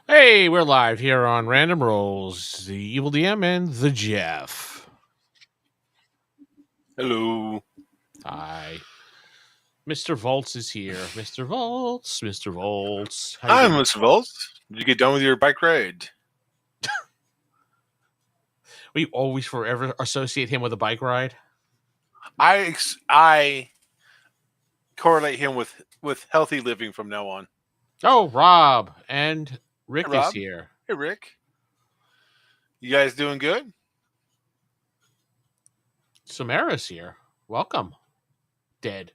Hey, we're live here on Random Rolls, the Evil DM and the Jeff. Hello. Hi. Mr. Volts is here. Mr. Volts, Mr. Volts. How you Hi, doing? Mr. Volts. Did you get done with your bike ride? We always forever associate him with a bike ride. I correlate him with healthy living from now on. Oh, Rob and Hey, Rick is Rob. here. Hey, Rick. You guys doing good? Samara's here. Welcome. Dead.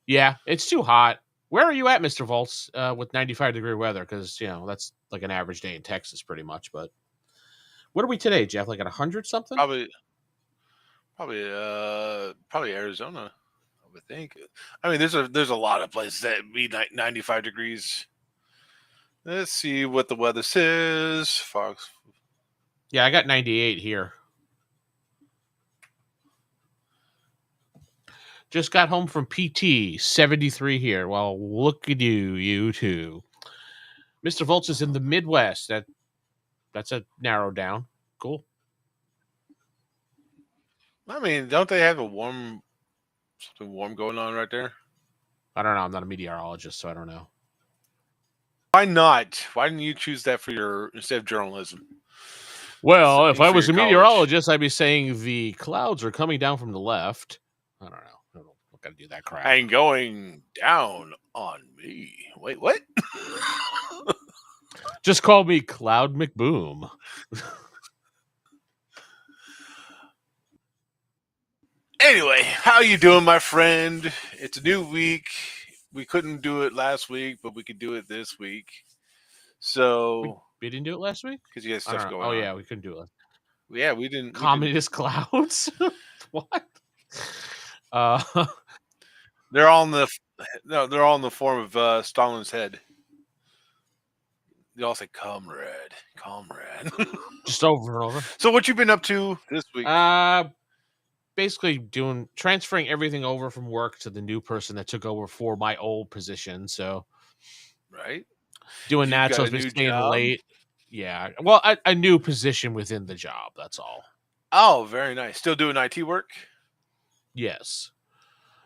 Yeah, it's too hot. Where are you at, Mr. Volts, with 95-degree weather? Because, that's like an average day in Texas pretty much. But what are we today, Jeff? Like at 100 something? probably Arizona. I would think. I mean, there's a lot of places that be 95 degrees. Let's see what the weather says. Fox. Yeah, I got 98 here. Just got home from PT, 73 here. Well, look at you two. Mr. Volts is in the Midwest. That's a narrow down. Cool. I mean, don't they have something warm going on right there? I don't know. I'm not a meteorologist, so I don't know. Why not? Why didn't you choose that for your instead of journalism? Well, if I was a college. meteorologist, I'd be saying the clouds are coming down from the left. I don't know. I'm not going to do that crap. And going down on me. Wait, what? Just call me Cloud McBoom. Anyway, how you doing, my friend? It's a new week. We couldn't do it last week, but we could do it this week. So we didn't do it last week? Because you had stuff going on. Oh, yeah, we couldn't do it. Yeah, we didn't. Communist clouds? What? They're all in the form of Stalin's head. They all say comrade. Just over and over. So what you been up to this week? Basically transferring everything over from work to the new person that took over for my old position. So right. Doing that, so I've been staying late. Yeah. Well, a new position within the job, that's all. Oh, very nice. Still doing IT work? Yes.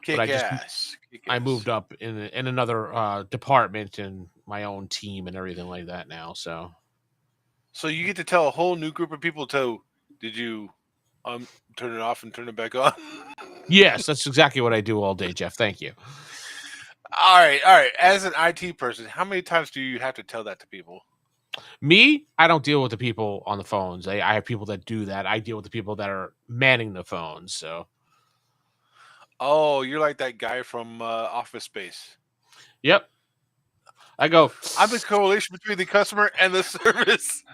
Kick ass. I moved up in another department and my own team and everything like that now. So you get to tell a whole new group of people did you turn it off and turn it back on? Yes, that's exactly what I do all day, Jeff. Thank you. All right. As an IT person, how many times do you have to tell that to people? Me, I don't deal with the people on the phones. I have people that do that. I deal with the people that are manning the phones. So. Oh, you're like that guy from Office Space. Yep. I go. I'm the correlation between the customer and the service.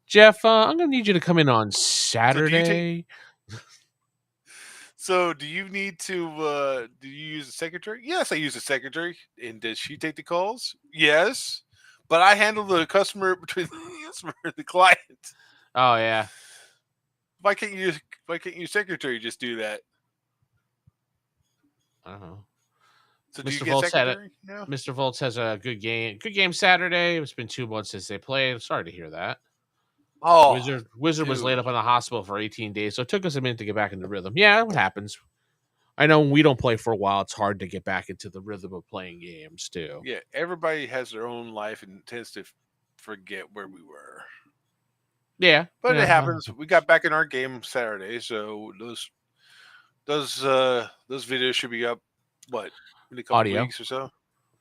Jeff, I'm going to need you to come in on Saturday. So do you need to, do you use a secretary? Yes, I use a secretary. And does she take the calls? Yes. But I handle the customer between the customer and the client. Oh, yeah. Why can't your secretary just do that? I don't know. So Mr. Volts has a good game Saturday. It's been 2 months since they played. Sorry to hear that. Oh, Wizard was laid up in the hospital for 18 days, so it took us a minute to get back into rhythm. Yeah, what happens? I know when we don't play for a while, it's hard to get back into the rhythm of playing games too. Yeah, everybody has their own life and tends to forget where we were. Yeah, but it happens. We got back in our game Saturday, so those videos should be up. What, in a couple weeks or so?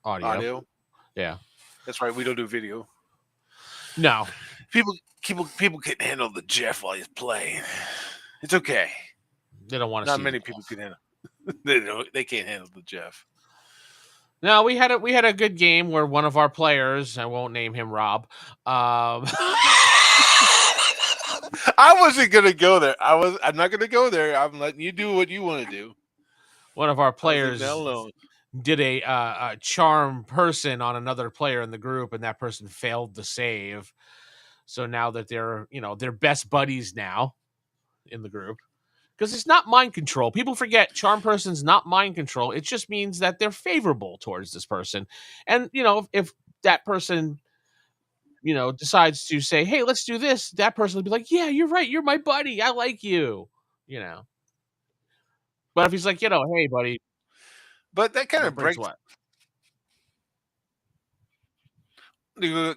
Audio. Yeah, that's right. We don't do video. No, people can't handle the Jeff while he's playing. It's okay. They don't want to. Not many people can handle. They can't handle the Jeff. No, we had a good game where one of our players, I won't name him Rob. I wasn't gonna go there. I'm not gonna go there. I'm letting you do what you want to do. One of our players did a charm person on another player in the group, and that person failed the save. So now that they're best buddies now in the group, because it's not mind control. People forget charm person's not mind control. It just means that they're favorable towards this person. And if that person, decides to say, "Hey, let's do this," that person will be like, "Yeah, you're right. You're my buddy. I like you." But if he's like, "Hey, buddy," But that kind of brings breaks. what?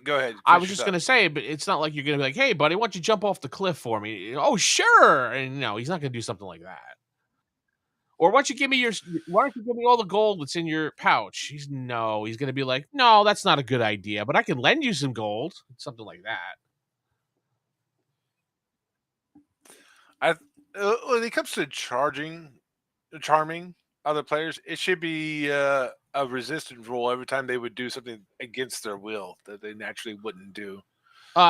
Go ahead. I was just gonna say, but it's not like you're gonna be like, "Hey, buddy, why don't you jump off the cliff for me?" Oh, sure. And no, he's not gonna do something like that. Or why don't you give me all the gold that's in your pouch? He's gonna be like, "No, that's not a good idea, but I can lend you some gold." Something like that. When it comes to charming other players, it should be a resistance roll every time they would do something against their will that they naturally wouldn't do.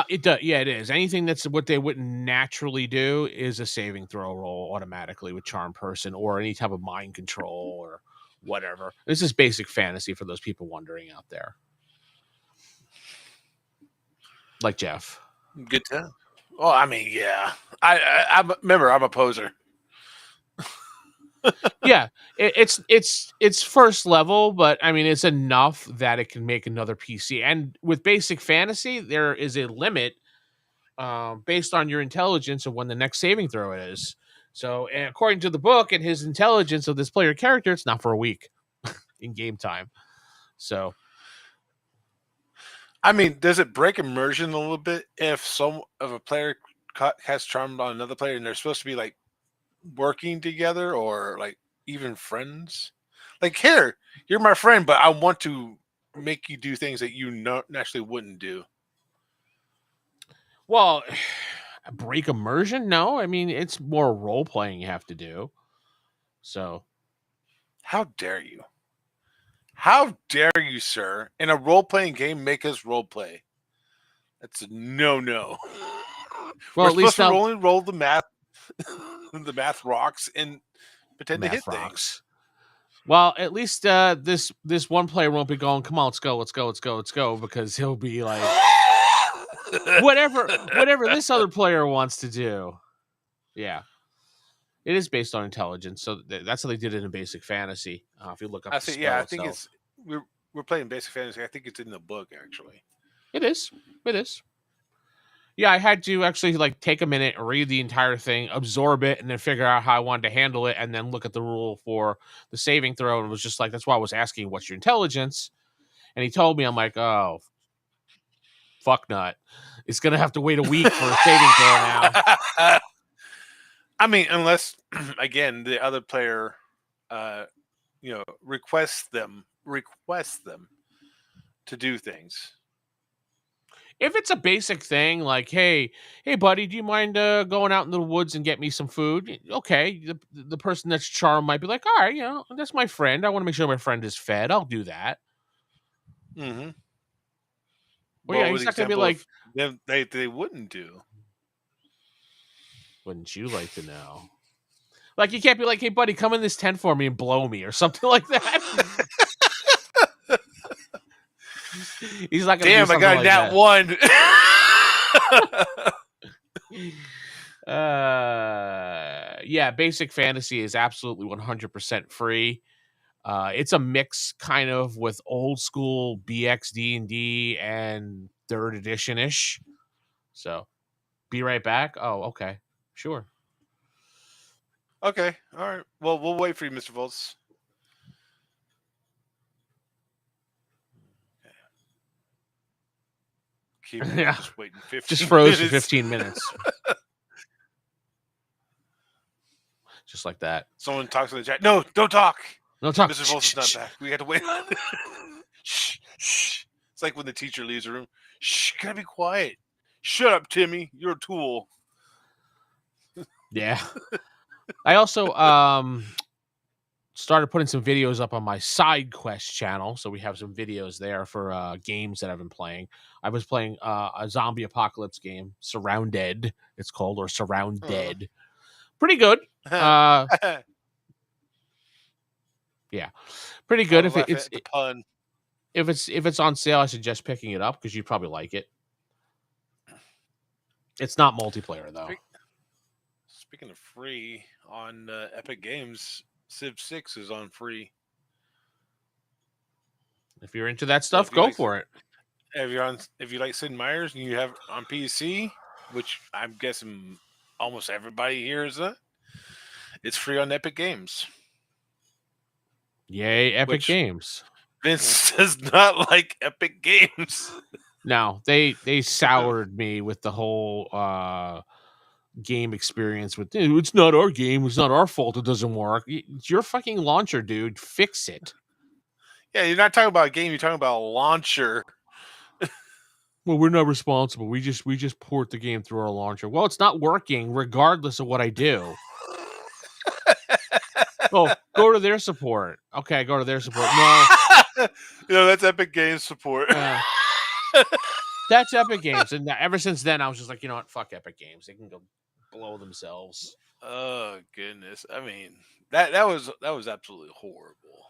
It does. Yeah, it is. Anything that's what they wouldn't naturally do is a saving throw roll automatically with charm person or any type of mind control or whatever. This is basic fantasy for those people wondering out there. Like Jeff. Good time. Well, I mean, yeah. I remember I'm a poser. Yeah, it's first level, but I mean it's enough that it can make another PC. And with basic fantasy, there is a limit based on your intelligence of when the next saving throw is. So, according to the book and his intelligence of this player character, it's not for a week in game time. So, I mean, does it break immersion a little bit if some of a player has charmed on another player and they're supposed to be like working together or like even friends? Like, here, you're my friend, but I want to make you do things that you naturally wouldn't do. Well, break immersion? No, I mean it's more role playing you have to do. So, how dare you? How dare you, sir? In a role playing game, make us role play. That's a no. Well, we're at least supposed to only roll the math, the math rocks, and pretend to hit rocks. Things. Well, at least this one player won't be going, "Come on, let's go," because he'll be like, whatever this other player wants to do. Yeah, it is based on intelligence, so that's how they did it in Basic Fantasy. If you look up, I think it's we're playing Basic Fantasy. I think it's in the book actually. It is. Yeah, I had to actually like take a minute, read the entire thing, absorb it, and then figure out how I wanted to handle it, and then look at the rule for the saving throw. And it was just like, that's why I was asking, what's your intelligence? And he told me, I'm like, oh, fuck nut. It's going to have to wait a week for a saving throw now. I mean, unless, again, the other player, requests them to do things. If it's a basic thing like, hey, buddy, do you mind going out into the woods and get me some food? Okay, the person that's charmed might be like, all right, that's my friend. I want to make sure my friend is fed. I'll do that. Mm-hmm. Well, yeah, he's not gonna be like they wouldn't do. Wouldn't you like to know? Like, you can't be like, hey, buddy, come in this tent for me and blow me or something like that. He's not gonna. Damn, I got like one. Yeah, Basic Fantasy is absolutely 100% free. It's a mix kind of with old school BXD&D and 3rd edition ish. So, be right back. Oh, okay, sure. Okay, all right. Well, we'll wait for you, Mr. Volts. Keep just waiting 15 just froze for 15 minutes. Just like that. Someone talks in the chat. No, don't talk. No talk. Mr. Volts is not back. We have to wait. Shh, shh. It's like when the teacher leaves the room. Shh, gotta be quiet. Shut up, Timmy. You're a tool. Yeah. I also started putting some videos up on my side quest channel, so we have some videos there for games that I've been playing. I was playing a zombie apocalypse game, Surrounded, it's called, or Surrounded. Pretty good. Yeah, pretty good. If it's on sale, I suggest picking it up because you'd probably like it. It's not multiplayer though. Speaking of free, on Epic Games, Civ 6 is on free. If you're into that stuff, go for it. if you like Sid Meier's and you have on PC, which I'm guessing almost everybody here is it's free on Epic Games. Yay, Epic Games. Vince does not like Epic Games. No, they soured me with the whole game experience with it's not our game, it's not our fault it doesn't work. It's your fucking launcher, dude. Fix it. Yeah, you're not talking about a game, you're talking about a launcher. Well, we're not responsible. We just port the game through our launcher. Well, it's not working regardless of what I do. Oh, go to their support. Okay, go to their support. No, that's Epic Games support. That's Epic Games, and ever since then, I was just like, you know what? Fuck Epic Games. They can go blow themselves. Oh goodness! I mean, that was absolutely horrible.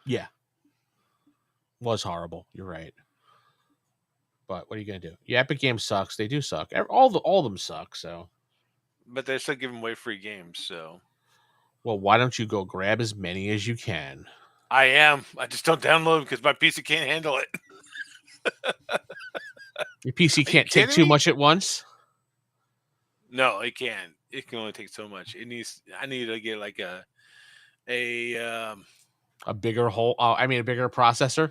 Yeah, was horrible. You're right. But what are you gonna do? Yeah, Epic Games sucks. They do suck. All of them suck. So, but they're still giving away free games. So, well, why don't you go grab as many as you can? I am. I just don't download because my PC can't handle it. Your PC can't take too much at once. No, it can't. It can only take so much. I need to get like a bigger hole. I mean, a bigger processor.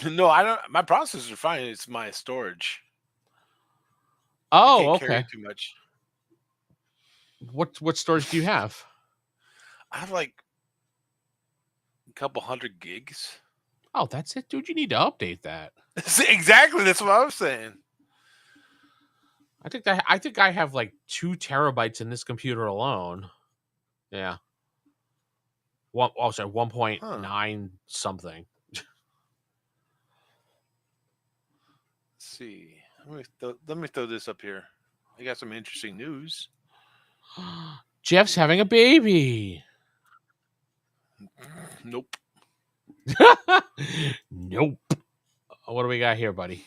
No, I don't. My processors are fine. It's my storage. Oh, okay. Carry too much. What storage do you have? I have like a couple 100 gigs. Oh, that's it, dude. You need to update that. Exactly. That's what I was saying. I think I have like 2 terabytes in this computer alone. Yeah. 1.9 something. Let's see. Let me throw this up here. I got some interesting news. Jeff's having a baby. Nope. Nope. What do we got here, buddy?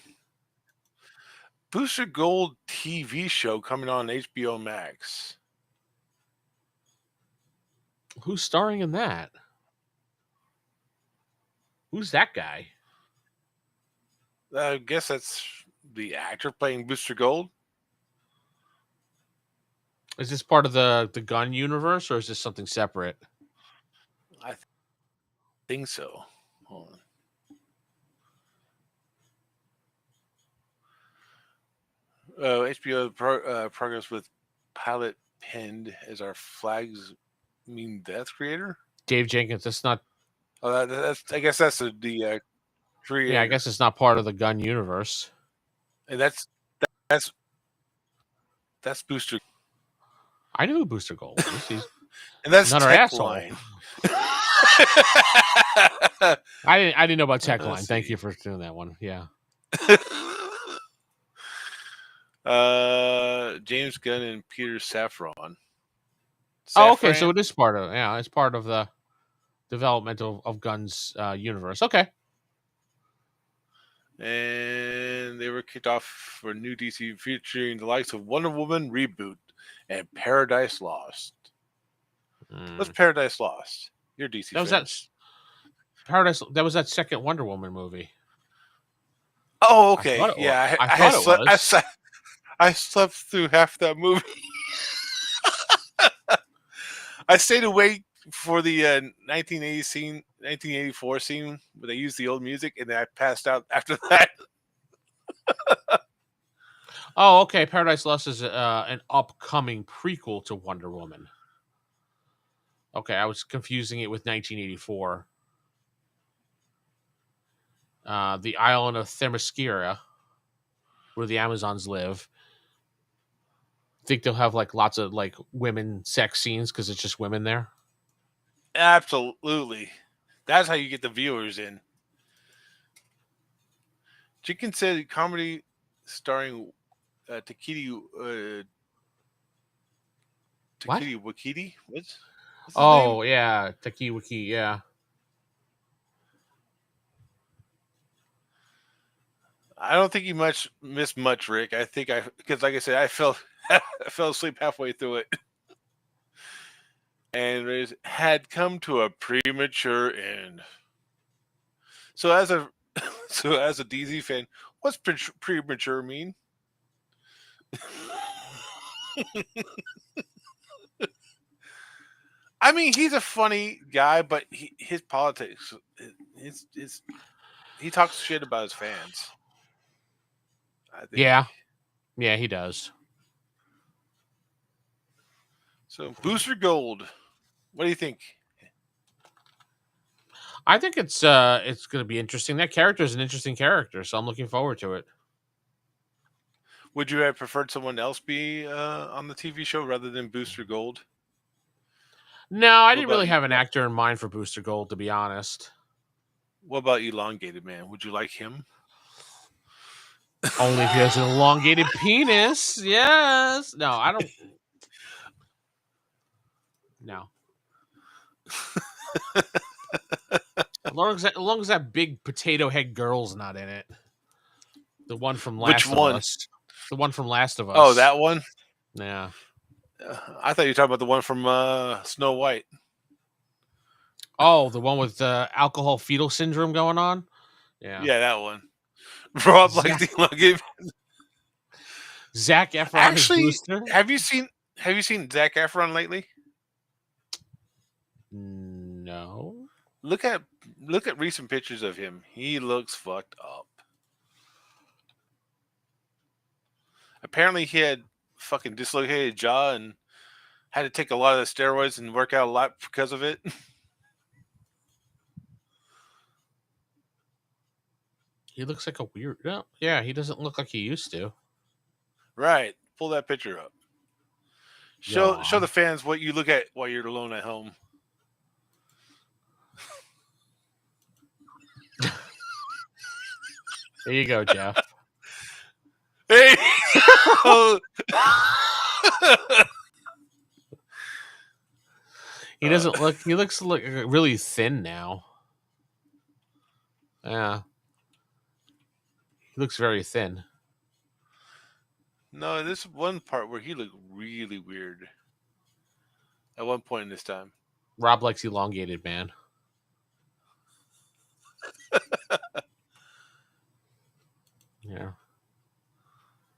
Booster Gold TV show coming on HBO Max. Who's starring in that? Who's that guy? I guess that's the actor playing Booster Gold. Is this part of the Gun universe, or is this something separate? I think so. Hold on. HBO progress with pilot penned as our flags mean death creator. Dave Jenkins. That's not. Oh, that's. I guess that's the creator. Yeah, I guess it's not part of the Gun universe. And that's Booster. I knew who Booster Gold was. And that's another asshole. I didn't know about Techline. Thank you for doing that one. Yeah. James Gunn and Peter Safran. Oh, okay. So it is part of it's part of the development of Gunn's universe. Okay. And they were kicked off for new DC featuring the likes of Wonder Woman reboot and Paradise Lost. What's Paradise Lost? You're DC. Paradise. That was that second Wonder Woman movie. Oh, okay. Yeah, I slept through half that movie. I stayed awake for the 1984 scene where they used the old music, and then I passed out after that. Oh, okay. Paradise Lost is an upcoming prequel to Wonder Woman. Okay, I was confusing it with 1984. The island of Themyscira, where the Amazons live. Think they'll have like lots of like women sex scenes because it's just women there? Absolutely. That's how you get the viewers in. Chicken said comedy starring Takiti Wakiti. What's oh name? Yeah, Taki Waki. Yeah. I don't think you missed much, Rick. I think because like I said, I fell asleep halfway through it, and it had come to a premature end. So as a DZ fan, what's premature mean? I mean, he's a funny guy, but his politics, he talks shit about his fans. I think. Yeah, he does. So Booster Gold, what do you think? I think it's going to be interesting. That character is an interesting character, so I'm looking forward to it. Would you have preferred someone else be on the TV show rather than Booster Gold? No, I didn't really have an actor in mind for Booster Gold, to be honest. What about Elongated Man? Would you like him? Only if he has an elongated penis. Yes. No, I don't. No. As long as that big potato head girl's not in it. The one from Last of Us. The one from Last of Us. Oh, that one? Yeah. I thought you were talking about the one from Snow White. Oh, the one with alcohol fetal syndrome going on? Yeah. Yeah, that one. Rob likes the elongated. Zac Efron. Actually, have you seen Zac Efron lately? No. Look at recent pictures of him. He looks fucked up. Apparently, he had fucking dislocated jaw and had to take a lot of the steroids and work out a lot because of it. He looks like a weird. No, yeah, he doesn't look like he used to. Right. Pull that picture up. Show the fans what you look at while you're alone at home. There you go, Jeff. Hey. He doesn't look. He looks really thin now. Yeah. He looks very thin. No, this one part where he looked really weird. At one point in this time. Rob likes elongated man. Yeah.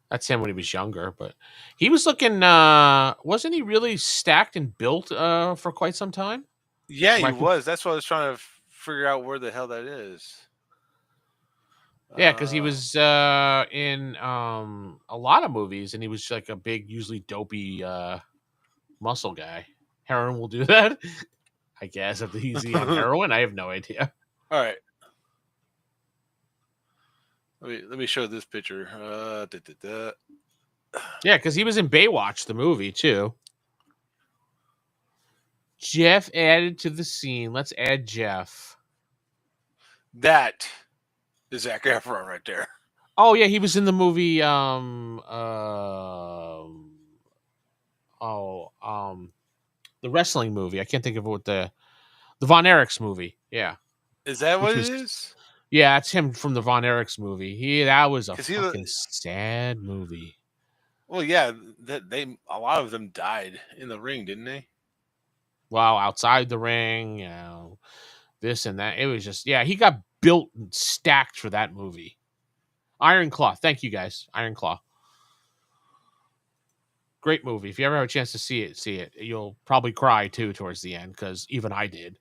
That's him when he was younger, but he was looking wasn't he really stacked and built for quite some time? Yeah, he was. That's what I was trying to figure out where the hell that is. Yeah, because he was in a lot of movies, and he was like a big, usually dopey muscle guy. Heroin will do that, I guess. If he's on heroin, I have no idea. All right, let me show this picture. Yeah, because he was in Baywatch, the movie too. Jeff added to the scene. Let's add Jeff. That is Zac Efron right there. Oh yeah, he was in the movie. The wrestling movie. I can't think of what the Von Erichs movie. Yeah, is that what it is? Yeah, it's him from the Von Erichs movie. That was a fucking sad movie. Well, yeah, a lot of them died in the ring, didn't they? Wow, outside the ring, this and that. It was just, he got built and stacked for that movie. Iron Claw. Thank you, guys. Iron Claw. Great movie. If you ever have a chance to see it. You'll probably cry, too, towards the end, because even I did.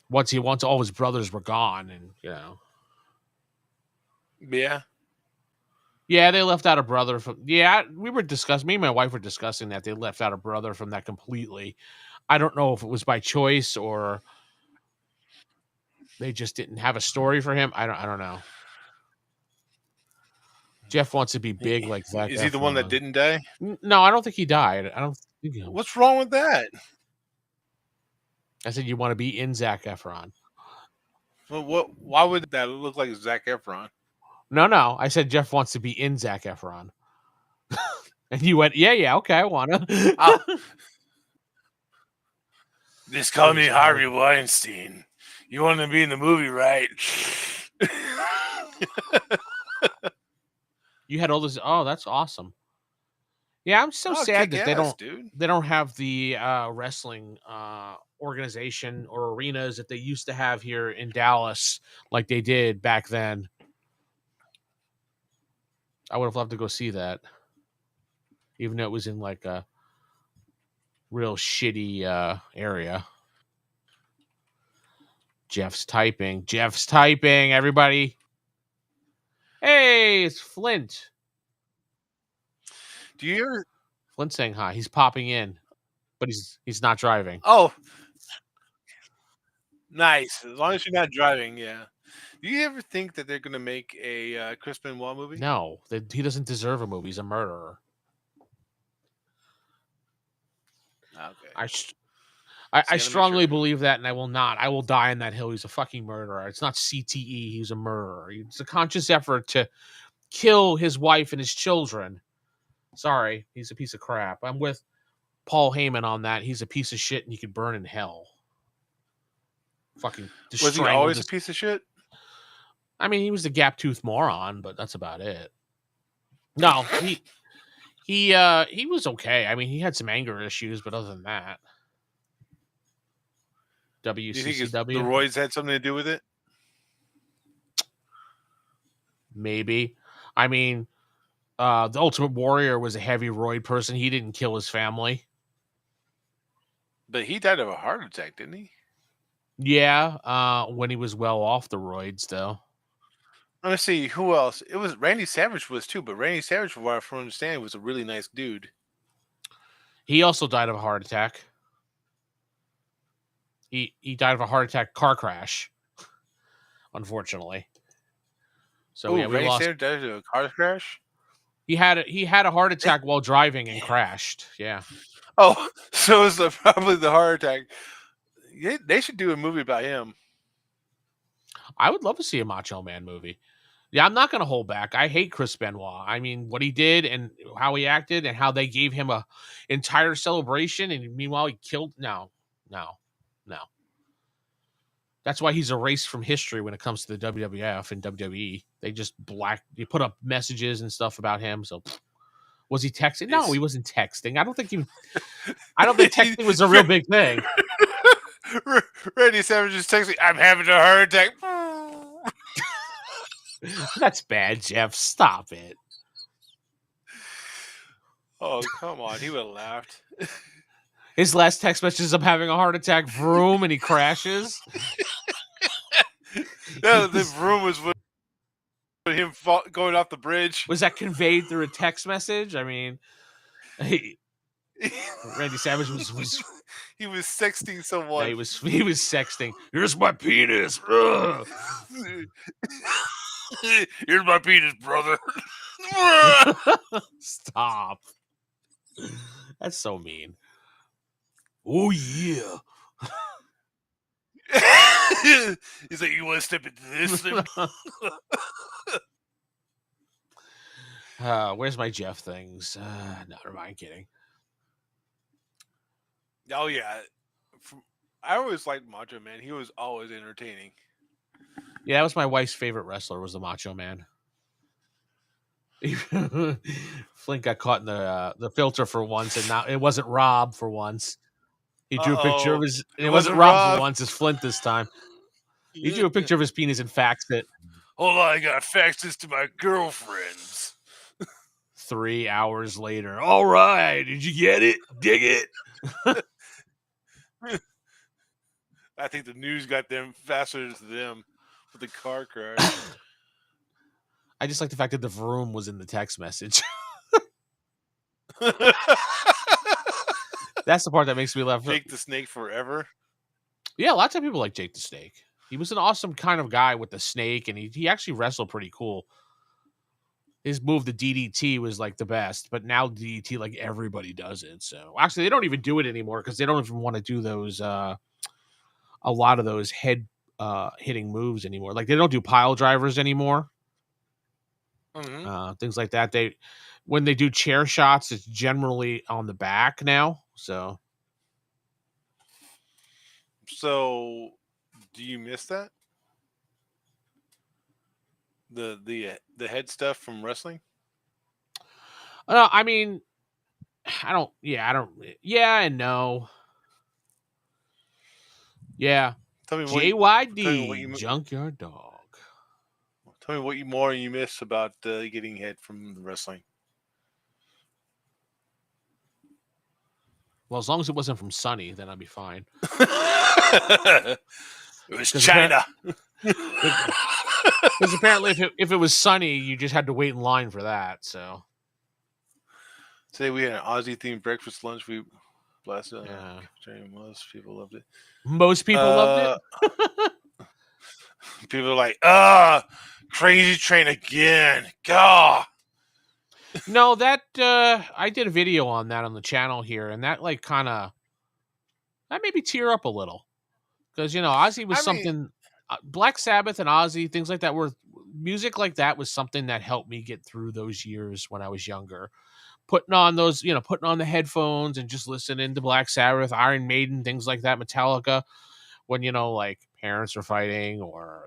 Once all his brothers were gone, and, Yeah. Yeah, they left out a brother from... Yeah, me and my wife were discussing that. They left out a brother from that completely. I don't know if it was by choice or they just didn't have a story for him. I don't know. Jeff wants to be big like Zac Efron. Is he the one that didn't die? No, I don't think he died. I don't think What's wrong with that? I said you want to be in Zac Efron. Well, why would that look like Zac Efron? No. I said Jeff wants to be in Zac Efron. And you went, yeah, okay, I want to. Just call me Harvey Weinstein. You want to be in the movie, right? You had all this. Oh, that's awesome. Yeah, I'm so sad that dude. they don't have the wrestling organization or arenas that they used to have here in Dallas like they did back then. I would have loved to go see that, even though it was in like a real shitty area. Jeff's typing. Jeff's typing. Everybody. Hey, it's Flint. Do you ever? Flint saying hi. He's popping in, but he's not driving. Oh, nice. As long as you're not driving, yeah. Do you ever think that they're gonna make a Chris Benoit movie? No, he doesn't deserve a movie. He's a murderer. Okay. I strongly believe that, and I will not. I will die on that hill. He's a fucking murderer. It's not CTE. He's a murderer. It's a conscious effort to kill his wife and his children. Sorry, he's a piece of crap. I'm with Paul Heyman on that. He's a piece of shit, and he could burn in hell. Fucking. Was he always a piece of shit? I mean, he was a gap-toothed moron, but that's about it. No, he was okay. I mean, he had some anger issues, but other than that. WCCW. Do you think the roids had something to do with it? Maybe. I mean, the Ultimate Warrior was a heavy roid person. He didn't kill his family. But he died of a heart attack, didn't he? Yeah, when he was well off the roids, though. Let me see who else. It was Randy Savage was too, but Randy Savage, from what I understand, was a really nice dude. He also died of a heart attack. He died of a heart attack car crash, unfortunately. So yeah, we Randy lost. Savage died of a car crash. He had a heart attack while driving and crashed. Yeah. Oh, so it was probably the heart attack. They should do a movie about him. I would love to see a Macho Man movie. Yeah, I'm not going to hold back. I hate Chris Benoit. I mean, what he did and how he acted and how they gave him a entire celebration, and meanwhile he killed. No. That's why he's erased from history when it comes to the WWF and WWE. They just you put up messages and stuff about him. So was he texting? No, he wasn't texting. I don't think texting was a real big thing. Randy Savage is texting, "I'm having a heart attack." That's bad, Jeff. Stop it. Oh, come on. He would have laughed. His last text message is, "I'm having a heart attack," vroom, and he crashes. No, the vroom was with him going off the bridge. Was that conveyed through a text message? I mean, Randy Savage was he was sexting someone. Yeah, he was sexting. Here's my penis. Here's my penis, brother. Stop. That's so mean. Oh yeah. He's like, "You want to step into this?" Where's my Jeff things? No, never mind. Kidding. Oh yeah, I always liked Macho Man. He was always entertaining. Yeah, that was my wife's favorite wrestler. Was the Macho Man. Flint got caught in the filter for once, and now it wasn't Rob for once. He drew a picture of his. It wasn't Rob for once. It's Flint this time. He drew a picture of his penis and faxed it. Hold on, I gotta fax this to my girlfriends. 3 hours later. All right, did you get it? Dig it. I think the news got them faster than them with the car crash. I just like the fact that the vroom was in the text message. That's the part that makes me laugh. Jake the Snake forever. Yeah, lots of people like Jake the Snake. He was an awesome kind of guy with the snake, and he actually wrestled pretty cool. His move, the DDT, was like the best, but now DDT, like everybody does it. So actually, they don't even do it anymore because they don't even want to do those. A lot of those head hitting moves anymore. Like they don't do pile drivers anymore. Mm-hmm. Things like that. When they do chair shots, it's generally on the back now. So do you miss that? The head stuff from wrestling? I mean, I don't. Yeah and no. Yeah. Tell me what JYD you Junkyard Dog. tell me what more you miss about getting hit from the wrestling. Well, as long as it wasn't from Sunny, then I'd be fine. It was China. Because apparently, if it was Sunny, you just had to wait in line for that. So today we had an Aussie themed breakfast lunch. We blasted. yeah. Most people loved it. Most people loved it. People are like, Crazy Train again. Gah. No, that I did a video on that on the channel here, and that like that made me tear up a little because Ozzy was something. Black Sabbath and Ozzy, things like that, were music like that was something that helped me get through those years when I was younger. Putting on the headphones and just listening to Black Sabbath, Iron Maiden, things like that, Metallica. When like parents are fighting or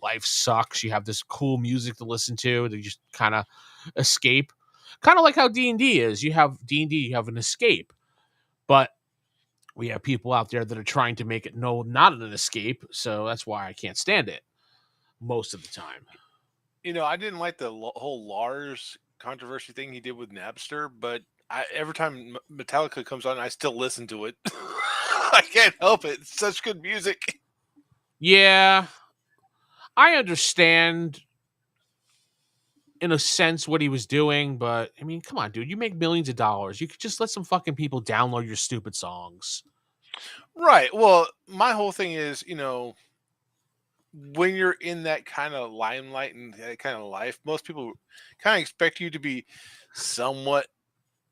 life sucks, you have this cool music to listen to just kind of escape, kind of like how D&D is. You have D&D, you have an escape, but we have people out there that are trying to make it not an escape. So that's why I can't stand it most of the time. I didn't like the whole Lars controversy thing he did with Napster, but every time Metallica comes on, I still listen to it. I can't help it. It's such good music. Yeah, I understand in a sense what he was doing, but I mean, come on, dude, you make millions of dollars. You could just let some fucking people download your stupid songs. Right. Well, my whole thing is, when you're in that kind of limelight and that kind of life, most people kind of expect you to be somewhat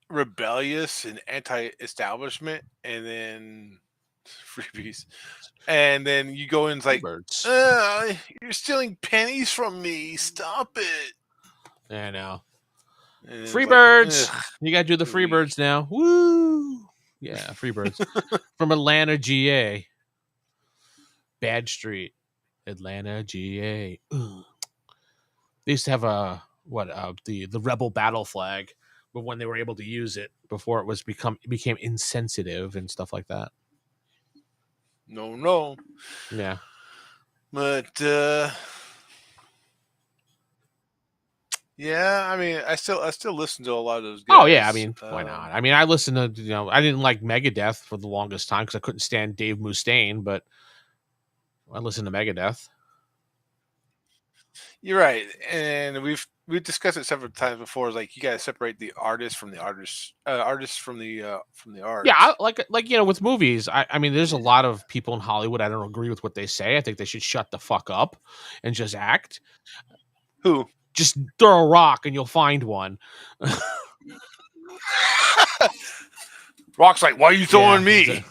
rebellious and anti-establishment, and then freebies, and then you go in, it's like, you're stealing pennies from me. Stop it. I know. Freebirds. You gotta do the Freebirds now. Woo! Yeah, Freebirds from Atlanta, GA. Bad Street, Atlanta, GA. Ugh. They used to have the Rebel battle flag, but when they were able to use it before it became insensitive and stuff like that. No. Yeah. But yeah, I mean, I still listen to a lot of those guys. Oh yeah, I mean, why not? I mean, I listened to I didn't like Megadeth for the longest time because I couldn't stand Dave Mustaine, but I listened to Megadeth. You're right, and we've discussed it several times before. It's like you got to separate the artist from the artist, artists from the art. Yeah, like with movies. I mean, there's a lot of people in Hollywood I don't agree with what they say. I think they should shut the fuck up and just act. Who? Just throw a rock and you'll find one. Rock's like, why are you throwing me?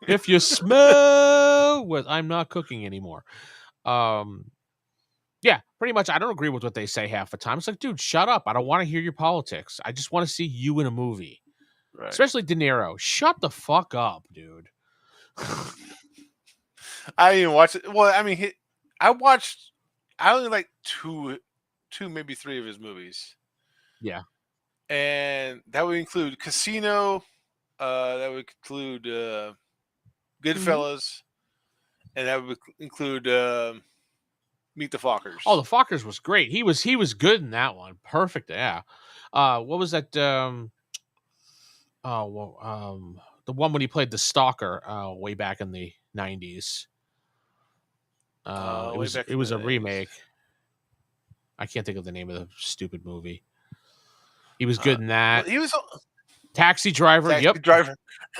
If you smell what, I'm not cooking anymore. Yeah, pretty much. I don't agree with what they say half the time. It's like, dude, shut up. I don't want to hear your politics. I just want to see you in a movie. Right. Especially De Niro. Shut the fuck up, dude. I didn't watch it. Well, I mean, I only like two, maybe three of his movies. Yeah. And that would include Casino. That would include Goodfellas. And that would include Meet the Fockers. Oh, the Fockers was great. He was good in that one. Perfect. Yeah. What was that? The one when he played the stalker way back in the 90s. It was a remake. I can't think of the name of the stupid movie. He was good in that. He was Taxi Driver. Yep. Driver.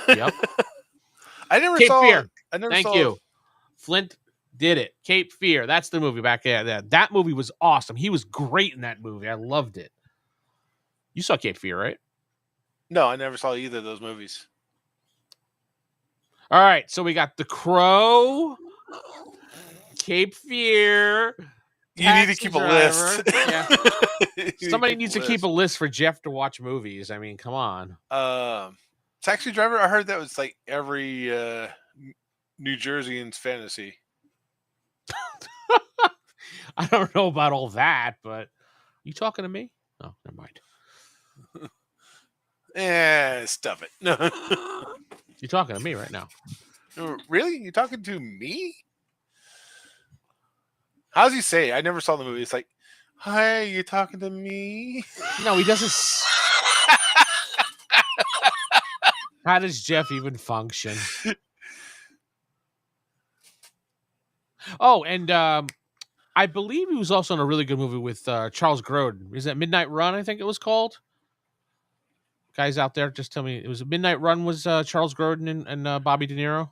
Yep. I never Cape saw. Fear. I never Thank saw. you. Flint did it. Cape Fear. That's the movie back there. That movie was awesome. He was great in that movie. I loved it. You saw Cape Fear, right? No, I never saw either of those movies. All right, so we got The Crow, Cape Fear. You need to keep a list. Yeah. Somebody needs to keep a list for Jeff to watch movies. I mean, come on. Taxi Driver, I heard that was like every New Jerseyans fantasy. I don't know about all that, but you talking to me? Oh, never mind. Stuff it. No. You're talking to me right now. Really? You talking to me? How does he say it? I never saw the movie. It's like, hi, you talking to me? No, he doesn't. How does Jeff even function? Oh, and I believe he was also in a really good movie with Charles Grodin. Is that Midnight Run? I think it was called. Guys out there, just tell me. It was Midnight Run. Was Charles Grodin and Bobby De Niro?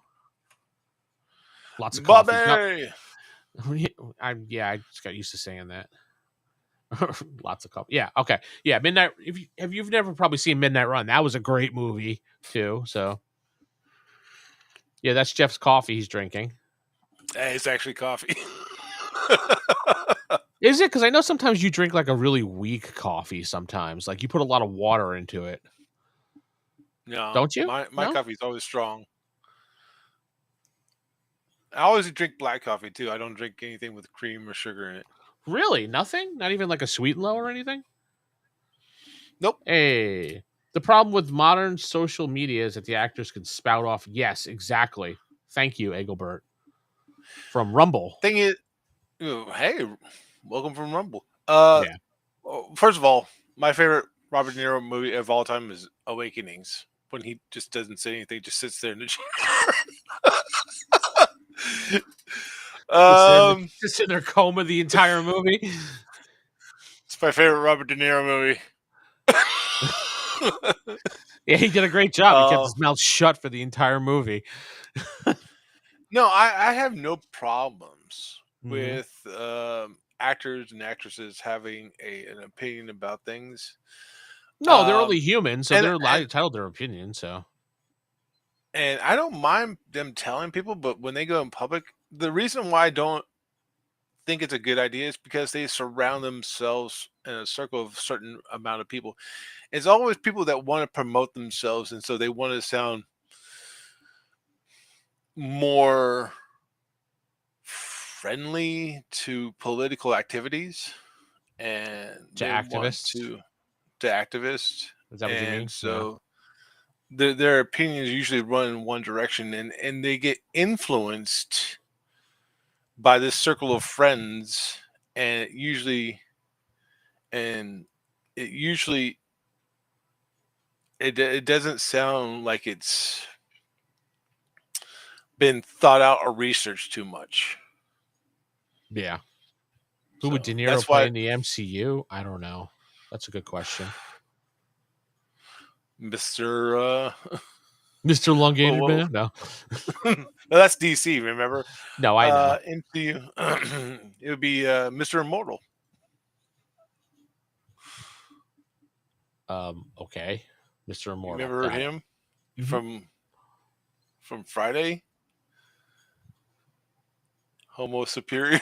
Lots of coffee. Bobby! I just got used to saying that. Lots of coffee. Yeah. Okay. Yeah. Midnight. If you've never probably seen Midnight Run, that was a great movie too. So yeah, that's Jeff's coffee he's drinking. Hey, it's actually coffee. Is it? Because I know sometimes you drink like a really weak coffee. Sometimes, like you put a lot of water into it. No, don't you? My No? coffee's always strong. I always drink black coffee too. I don't drink anything with cream or sugar in it. Really? Nothing? Not even like a sweet and low or anything? Nope. Hey, the problem with modern social media is that the actors can spout off. Yes, exactly. Thank you, Engelbert. From Rumble. Thing is, hey, welcome from Rumble. Yeah. First of all, my favorite Robert De Niro movie of all time is Awakenings, when he just doesn't say anything, just sits there in the chair. Just in their coma the entire movie. It's my favorite Robert De Niro movie. Yeah, he did a great job. He kept his mouth shut for the entire movie. No, I have no problems with actors and actresses having an opinion about things. No, they're only human, so they're entitled to their opinion. So, and I don't mind them telling people, but when they go in public, the reason why I don't think it's a good idea is because they surround themselves in a circle of a certain amount of people. It's always people that want to promote themselves, and so they want to sound more friendly to political activities and to activists. To activists. Is that what you mean? So their opinions usually run in one direction, and they get influenced by this circle of friends, and it usually it doesn't sound like it's been thought out or researched too much. Yeah. Who would De Niro play in the MCU? I don't know. That's a good question. Mr. Mr. Elongated Man? No. No, that's DC, remember? No, I know. MCU, it would be Mr. Immortal. Okay. Mr. Immortal. You remember him from Friday? Homo Superior.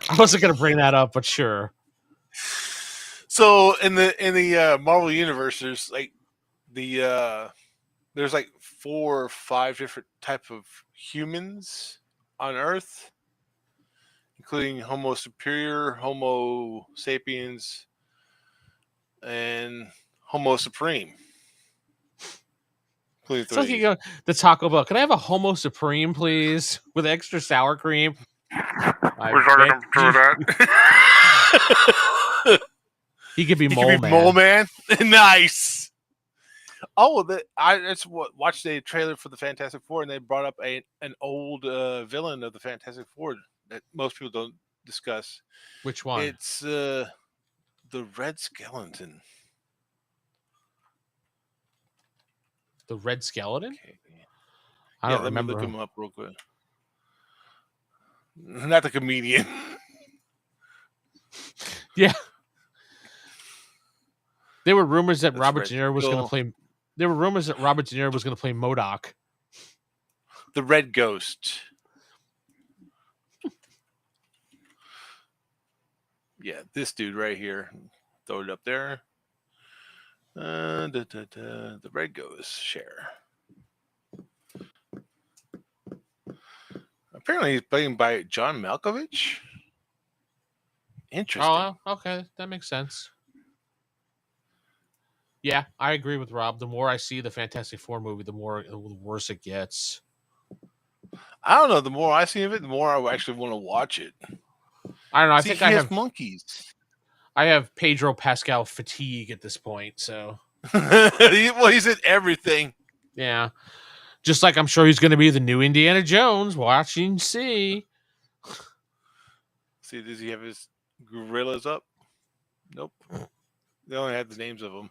I wasn't gonna bring that up, but sure. So in the Marvel universe, there's like there's like 4 or 5 different type of humans on Earth, including Homo Superior, Homo Sapiens, and Homo Supreme. It's like you go the Taco Bell. Can I have a Homo Supreme, please, with extra sour cream? He could be Mole Man. Mole Man. Nice. Oh, I watched a trailer for the Fantastic Four, and they brought up an old villain of the Fantastic Four that most people don't discuss. Which one? It's the Red Skeleton. The Red Skeleton? Okay. I don't remember. Let me look him up real quick. Not the comedian. Yeah. There were rumors that Robert De Niro was going to play. There were rumors that Robert De Niro was going to play MODOK. The Red Ghost. Yeah, this dude right here. Throw it up there. The Red Ghost. Share. Apparently, he's played by John Malkovich. Interesting. Oh, okay, that makes sense. Yeah, I agree with Rob. The more I see the Fantastic Four movie, the worse it gets. I don't know. The more I see of it, the more I actually want to watch it. I don't know. I See, think he I has have monkeys. I have Pedro Pascal fatigue at this point. So, well, he's in everything. Yeah, just like I'm sure he's going to be the new Indiana Jones. Watch and see. See, does he have his gorillas up? Nope. They only had the names of them.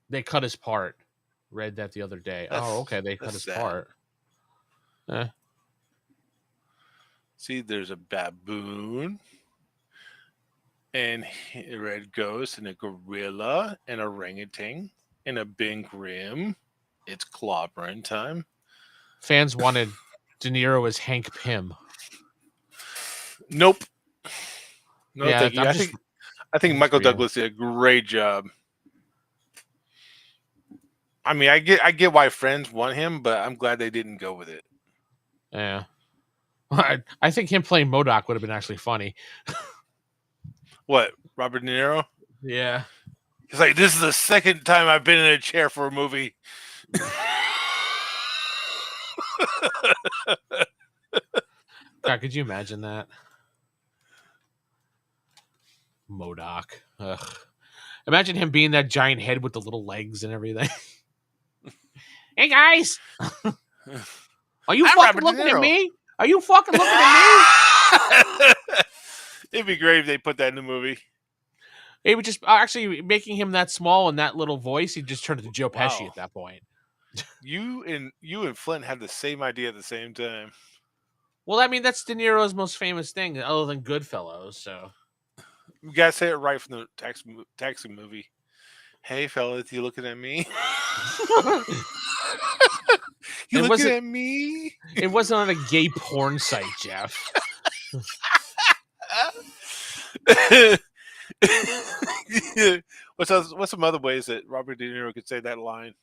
They cut his part. Read that the other day. Okay. They cut his part. See, there's a baboon, and a red ghost, and a gorilla, and a orangutan, and a Ben Grimm. It's clobbering time. Fans wanted De Niro as Hank Pym. Nope. No, yeah, thank you. I think Michael Douglas did a great job. I mean, I get why friends want him, but I'm glad they didn't go with it. Yeah. I think him playing MODOK would have been actually funny. What, Robert De Niro? Yeah. He's like, this is the second time I've been in a chair for a movie. God, could you imagine that? MODOK. Ugh. Imagine him being that giant head with the little legs and everything. Hey, guys! Are you fucking looking at me? Are you fucking looking at me? It'd be great if they put that in the movie. It would just actually making him that small and that little voice. He'd just turn into Joe Pesci at that point. You and Flint had the same idea at the same time. Well, I mean, that's De Niro's most famous thing, other than Goodfellas. So you gotta say it right from the taxi movie. Hey, fellas, you looking at me? You looking at me? It wasn't on a gay porn site, Jeff. What's some other ways that Robert De Niro could say that line?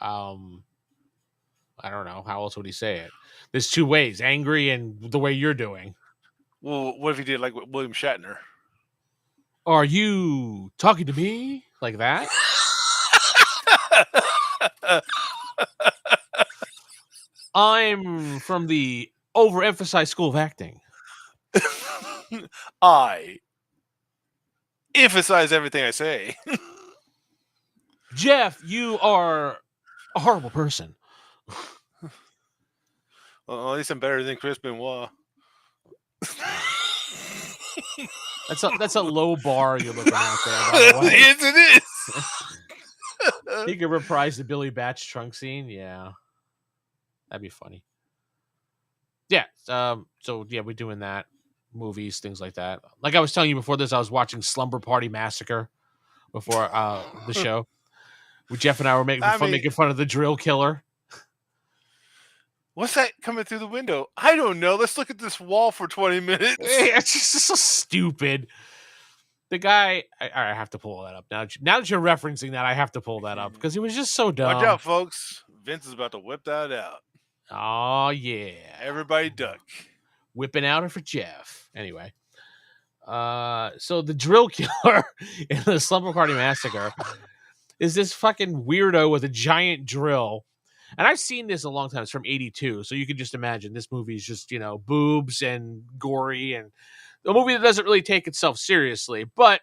I don't know. How else would he say it? There's two ways: angry and the way you're doing. Well, what if he did like with William Shatner? Are you talking to me like that? I'm from the overemphasized school of acting. I emphasize everything I say. Jeff, you are a horrible person. Well, at least I'm better than Chris Benoit. That's a low bar you're looking at there, by the way. Yes, it is. He could reprise the Billy Batch trunk scene. Yeah. That'd be funny. Yeah. So yeah, we're doing that. Movies, things like that. Like I was telling you before this, I was watching Slumber Party Massacre before the show. Where Jeff and I were making fun of the drill killer. What's that coming through the window? I don't know. Let's look at this wall for 20 minutes. It's just so stupid. The guy, I have to pull that up now. Now that you're referencing that, I have to pull that up because he was just so dumb. Watch out, folks! Vince is about to whip that out. Oh yeah! Everybody duck. Whipping out it for Jeff. Anyway, so the drill killer in the Slumber Party Massacre is this fucking weirdo with a giant drill. And I've seen this a long time. It's from 82. So you can just imagine this movie is just, boobs and gory and a movie that doesn't really take itself seriously. But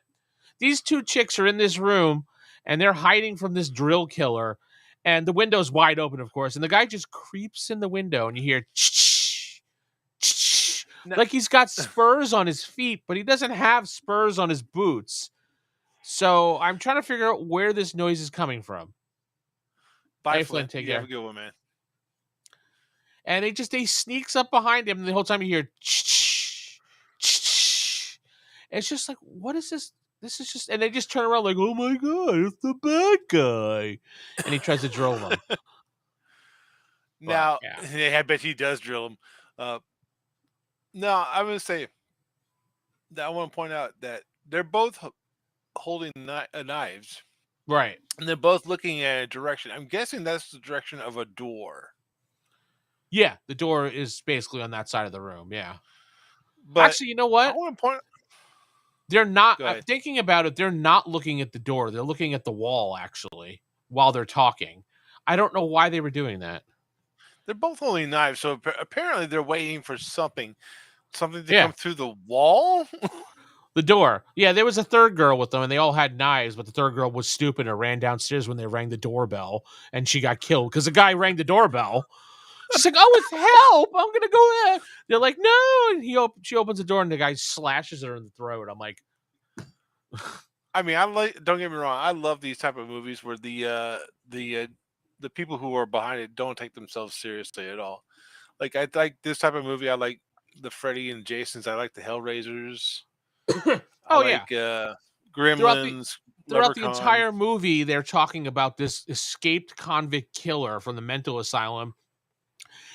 these two chicks are in this room and they're hiding from this drill killer. And the window's wide open, of course. And the guy just creeps in the window and you hear like he's got spurs on his feet, but he doesn't have spurs on his boots. So I'm trying to figure out where this noise is coming from. Bye, Flint. Take care. Have a good one, man. And he sneaks up behind him, and the whole time you hear it's just like, what is this? This is just, and they just turn around like, oh my god, it's the bad guy, and he tries to drill them. Now, I bet he does drill them. Now, I'm going to say that I want to point out that they're both holding knives. Right. And they're both looking at a direction. I'm guessing that's the direction of a door. Yeah, the door is basically on that side of the room, yeah. But actually, you know what? I want to point They're not thinking about it. They're not looking at the door. They're looking at the wall actually while they're talking. I don't know why they were doing that. They're both holding knives, so apparently they're waiting for something to come through the wall. The door. Yeah, there was a third girl with them, and they all had knives, but the third girl was stupid and ran downstairs when they rang the doorbell, and she got killed because the guy rang the doorbell. She's like, "Oh, it's help! I'm gonna go there." They're like, "No!" And she opens the door, and the guy slashes her in the throat. I'm like, I mean, don't get me wrong, I love these type of movies where the people who are behind it don't take themselves seriously at all. Like I like this type of movie. I like the Freddy and Jasons. I like the Hellraisers. Gremlins. Throughout the entire movie, they're talking about this escaped convict killer from the mental asylum.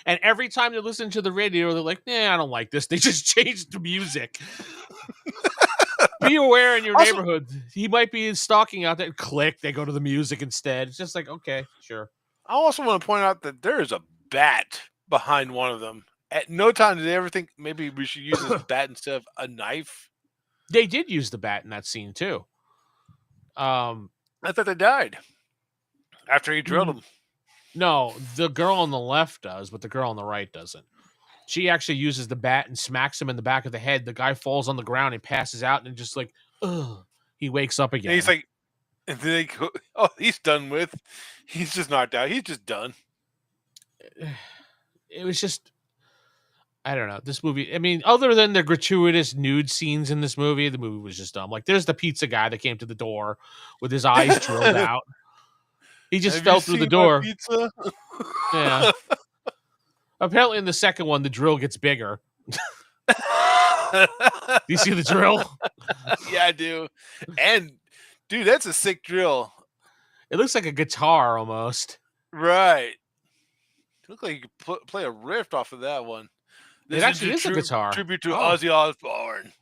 And every time they listen to the radio, they're like, "Nah, I don't like this." They just changed the music. Be aware in your neighborhood. He might be stalking out there. Click. They go to the music instead. It's just like, okay, sure. I also want to point out that there is a bat behind one of them. At no time did they ever think maybe we should use this bat instead of a knife. They did use the bat in that scene too. I thought they died after he drilled them. No, the girl on the left does, but the girl on the right doesn't. She actually uses the bat and smacks him in the back of the head. The guy falls on the ground and passes out, and just like, ugh, he wakes up again. And he's like, and then they go, "Oh, he's done with. He's just knocked out. He's just done." It was just, I don't know. This movie, I mean, other than the gratuitous nude scenes in this movie, the movie was just dumb. Like, there's the pizza guy that came to the door with his eyes drilled out. He just fell through the door. Pizza? Yeah. Apparently, in the second one, the drill gets bigger. Do you see the drill? Yeah, I do. And, dude, that's a sick drill. It looks like a guitar almost. Right. It looks like you could play a riff off of that one. It actually is a guitar. Tribute to Ozzy Osbourne.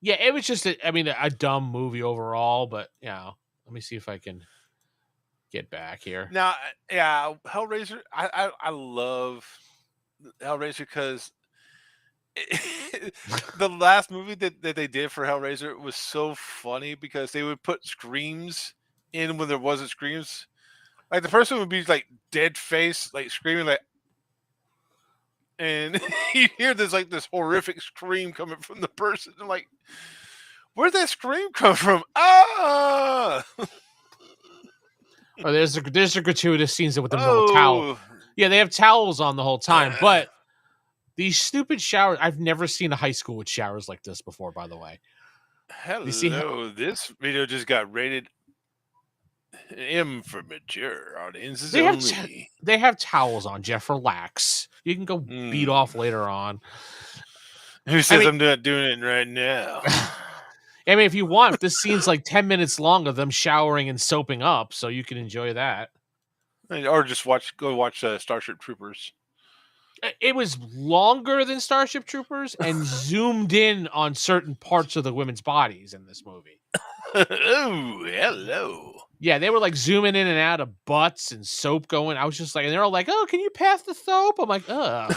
Yeah, it was just, a dumb movie overall, but, let me see if I can get back here. Now, yeah, Hellraiser, I love Hellraiser because the last movie that they did for Hellraiser was so funny because they would put screams in when there wasn't screams. Like the first one would be like dead face, like screaming, like, and you hear this horrific scream coming from the person. I'm like, where'd that scream come from? Ah! Oh, there's the gratuitous scenes with them on the towel. Yeah, they have towels on the whole time, but these stupid showers. I've never seen a high school with showers like this before, by the way. Hello, this video just got rated M for mature audiences only. They have towels on, Jeff. Relax. You can go beat off later on. Who says I'm not doing it right now? I mean, if you want, this scene's like 10 minutes long of them showering and soaping up, so you can enjoy that. Or just go watch Starship Troopers. It was longer than Starship Troopers and zoomed in on certain parts of the women's bodies in this movie. Oh, hello. Yeah, they were like zooming in and out of butts and soap going. I was just like, and they're all like, "Oh, can you pass the soap?" I'm like, "Ugh."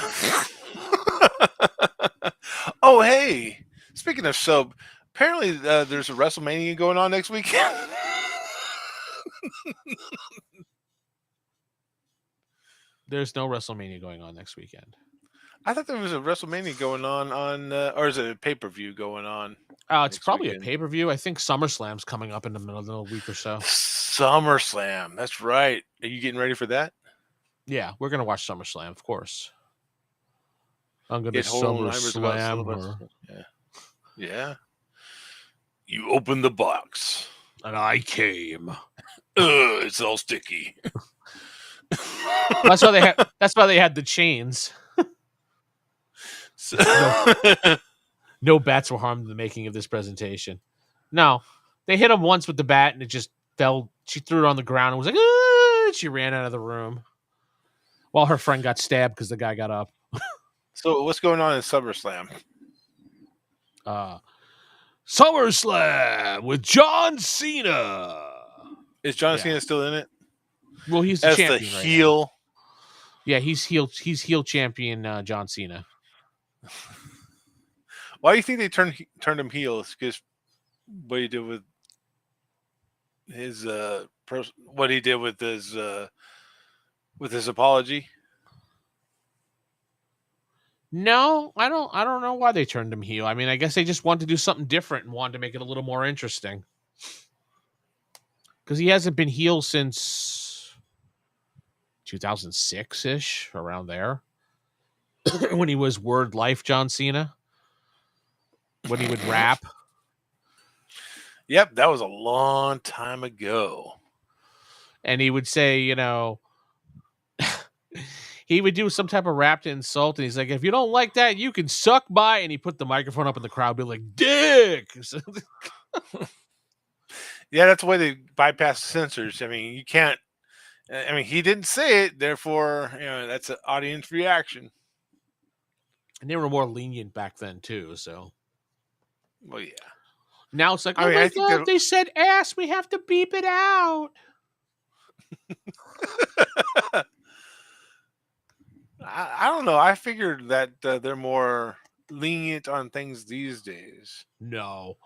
Oh, hey. Speaking of soap, apparently there's a WrestleMania going on next weekend. There's no WrestleMania going on next weekend. I thought there was a WrestleMania going on or is it a pay-per-view going on? It's probably a pay-per-view. I think SummerSlam's coming up in the middle of the week or so. SummerSlam. That's right. Are you getting ready for that? Yeah, we're going to watch SummerSlam, of course. I'm going to SummerSlam. Yeah. You open the box. And I came. It's all sticky. That's why they had the chains. No bats were harmed in the making of this presentation. No, they hit him once with the bat and it just fell. She threw it on the ground and was like, "Ah!" She ran out of the room while her friend got stabbed because the guy got up. So what's going on in SummerSlam? SummerSlam with John Cena. Is John Cena still in it? Well, he's the champion. The heel. Right now. Yeah, he's heel champion John Cena. Why do you think they turned him heel? It's because what he did with his what he did with his apology. No, I don't know why they turned him heel. I mean, I guess they just wanted to do something different and wanted to make it a little more interesting. Because he hasn't been heel since 2006-ish, around there. When he was Word Life John Cena. When he would rap. Yep, that was a long time ago. And he would say, you know, he would do some type of rap to insult, and he's like, if you don't like that, you can suck my, and he put the microphone up in the crowd, be like, dick. Yeah, that's the way they bypass censors. I mean, you can't. I mean, he didn't say it, therefore, that's an audience reaction. And they were more lenient back then too. So, well, yeah. Now it's like, oh my god, they said ass. We have to beep it out. I don't know. I figured that they're more lenient on things these days. No.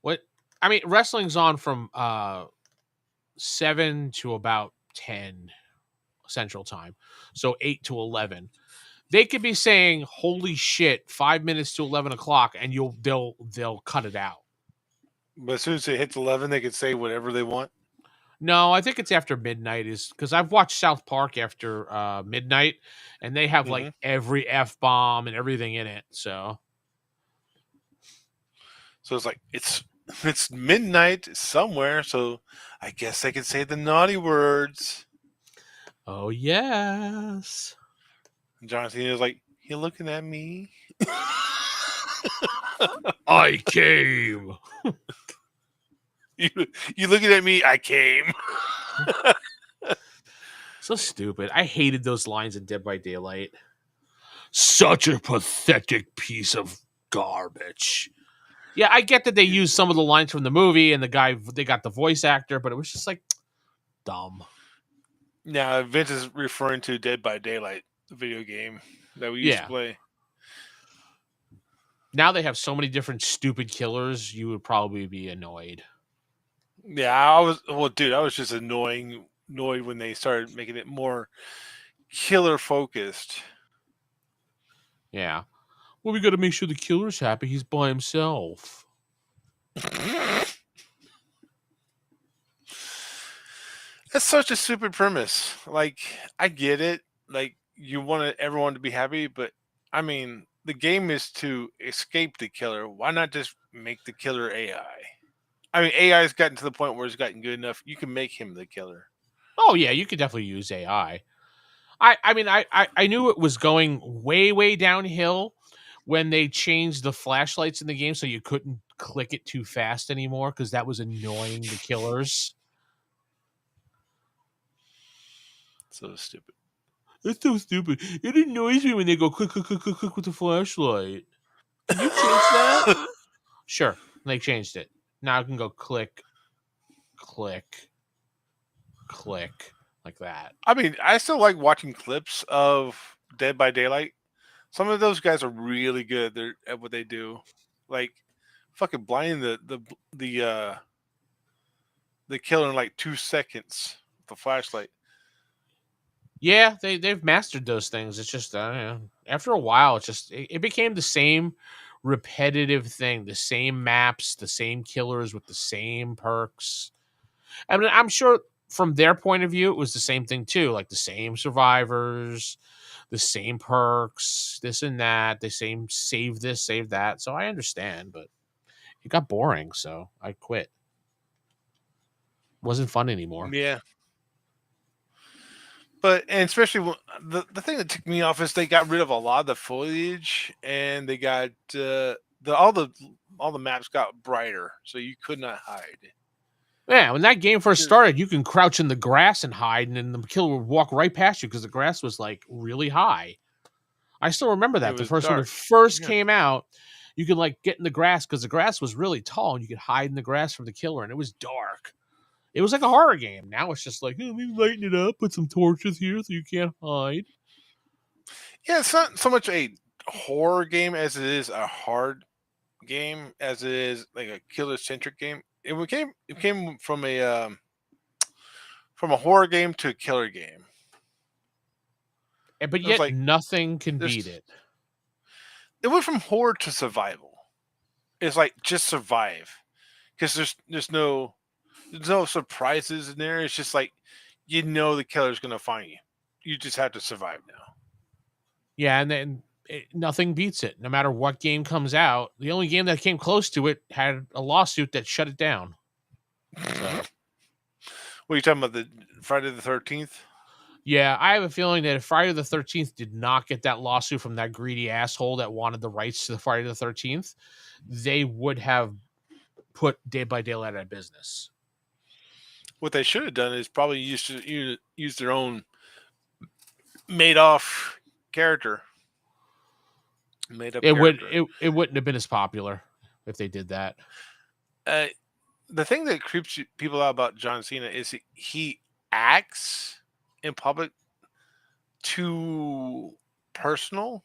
What? I mean, wrestling's on from 7 to about 10 Central Time, so 8 to 11. They could be saying "Holy shit" 5 minutes to 11 o'clock, and they'll cut it out. But as soon as it hits 11, they could say whatever they want. No, I think it's after midnight. Is because I've watched South Park after midnight, and they have like every F-bomb and everything in it. So it's like it's midnight somewhere, so I guess I could say the naughty words. Oh yes. John Cena is like, you looking at me? I came. You looking at me? I came. So stupid. I hated those lines in Dead by Daylight. Such a pathetic piece of garbage. Yeah, I get that they used some of the lines from the movie and they got the voice actor, but it was just like dumb. Now, Vince is referring to Dead by Daylight, the video game that we used to play. Now they have so many different stupid killers, you would probably be annoyed. Yeah, I was just annoyed when they started making it more killer focused. Yeah. Well, we got to make sure the killer's happy. He's by himself. That's such a stupid premise. Like, I get it. Like, you want everyone to be happy, but I mean, the game is to escape the killer. Why not just make the killer AI? I mean, AI has gotten to the point where it's gotten good enough. You can make him the killer. Oh yeah, you could definitely use AI. I mean, I knew it was going way, way downhill when they changed the flashlights in the game so you couldn't click it too fast anymore because that was annoying the killers. So stupid. That's so stupid. It annoys me when they go click, click, click, click, click with the flashlight. Can you change that? Sure. They changed it. Now I can go click, click, click, like that. I mean, I still like watching clips of Dead by Daylight. Some of those guys are really good at what they do. Like fucking blinding the killer in like 2 seconds with the flashlight. Yeah, they've mastered those things. It's just after a while, it became the same repetitive thing, the same maps, the same killers with the same perks. I mean, I'm sure from their point of view, it was the same thing too, like the same survivors, the same perks, this and that, the same save this, save that. So I understand, but it got boring, so I quit. Wasn't fun anymore. Yeah. And especially the thing that took me off is they got rid of a lot of the foliage, and they got all the maps got brighter, so you could not hide. Yeah, when that game first started, you can crouch in the grass and hide, and then the killer would walk right past you because the grass was like really high. I still remember that the first when it first came out, you could like get in the grass because the grass was really tall, and you could hide in the grass from the killer, and it was dark. It was like a horror game. Now it's just like, let me lighten it up, put some torches here so you can't hide. Yeah, it's not so much a horror game as it is a hard game, as it is like a killer centric game. It came from a horror game to a killer game. But yet like, nothing can beat it. It went from horror to survival. It's like just survive, because there's no surprises in there. It's just like the killer's gonna find you. You just have to survive now. Yeah, and then nothing beats it. No matter what game comes out, the only game that came close to it had a lawsuit that shut it down. So. What are you talking about? The Friday the 13th? Yeah, I have a feeling that if Friday the 13th did not get that lawsuit from that greedy asshole that wanted the rights to the Friday the 13th, they would have put Dead by Daylight out of business. What they should have done is probably use their own Madoff character. Made up. It wouldn't have been as popular if they did that. The thing that creeps people out about John Cena is he acts in public too personable,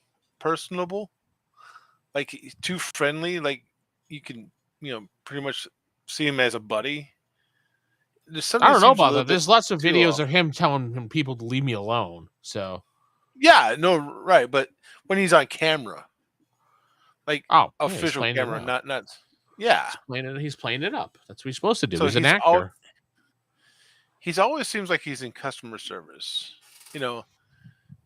like too friendly. Like you can, pretty much see him as a buddy. I don't know about that. There's lots of videos of him telling people to leave me alone. So yeah, no, right. But when he's on camera, like official camera, not yeah, he's playing it up. That's what he's supposed to do. So he's an actor. He's always seems like he's in customer service.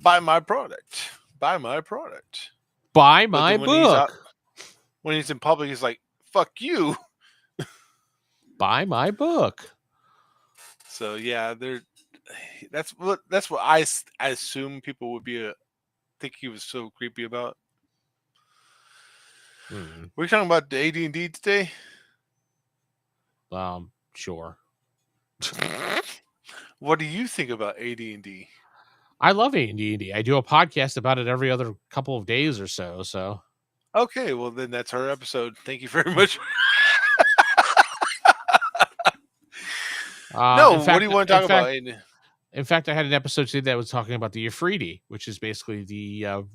Buy my product. Buy my product. Buy my book. When he's in public, he's like, "Fuck you." Buy my book. So yeah, that's what I assume people would think he was so creepy about. Mm-hmm. We're talking about the AD&D today. Sure. What do you think about AD&D? I love AD&D. I do a podcast about it every other couple of days or so. So okay, well then that's our episode. Thank you very much. What do you want to talk about? In fact, I had an episode today that was talking about the Ifriti, which is basically the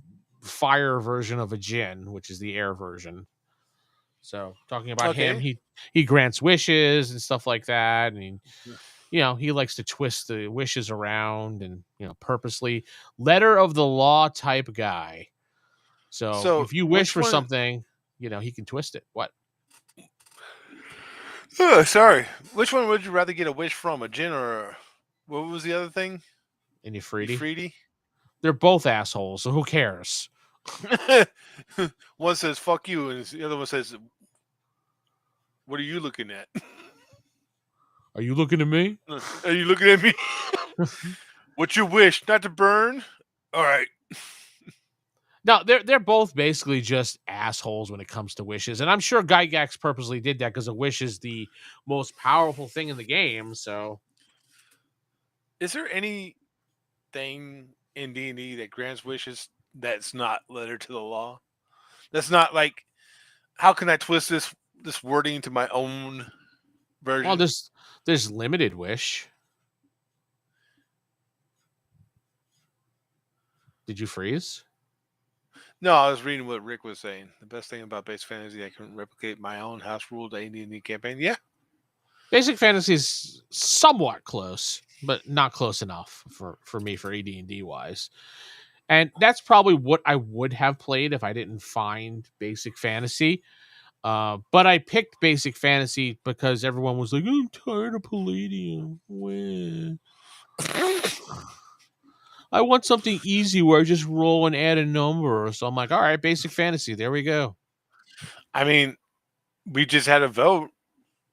fire version of a djinn, which is the air version. So talking about him, he grants wishes and stuff like that, and he likes to twist the wishes around and purposely letter of the law type guy. So if you wish for something, he can twist it. What? Oh, sorry. Which one would you rather get a wish from, a djinn or what was the other thing? An Ifriti. Ifriti? They're both assholes, so who cares? One says "fuck you," and the other one says, "What are you looking at?" Are you looking at me? Are you looking at me? What's your wish? Not to burn? All right. No, they're both basically just assholes when it comes to wishes, and I'm sure Gygax purposely did that because a wish is the most powerful thing in the game. So, is there anything in D&D that grants wishes that's not letter to the law? That's not like, how can I twist this wording to my own version? Well, there's limited wish. Did you freeze? No, I was reading what Rick was saying. The best thing about Basic Fantasy, I can replicate my own house ruled AD&D campaign. Yeah. Basic Fantasy is somewhat close, but not close enough for me for AD&D wise. And that's probably what I would have played if I didn't find Basic Fantasy. But I picked Basic Fantasy because everyone was like, I'm tired of Palladium. I want something easy where I just roll and add a number. So I'm like, all right, Basic Fantasy. There we go. I mean, we just had a vote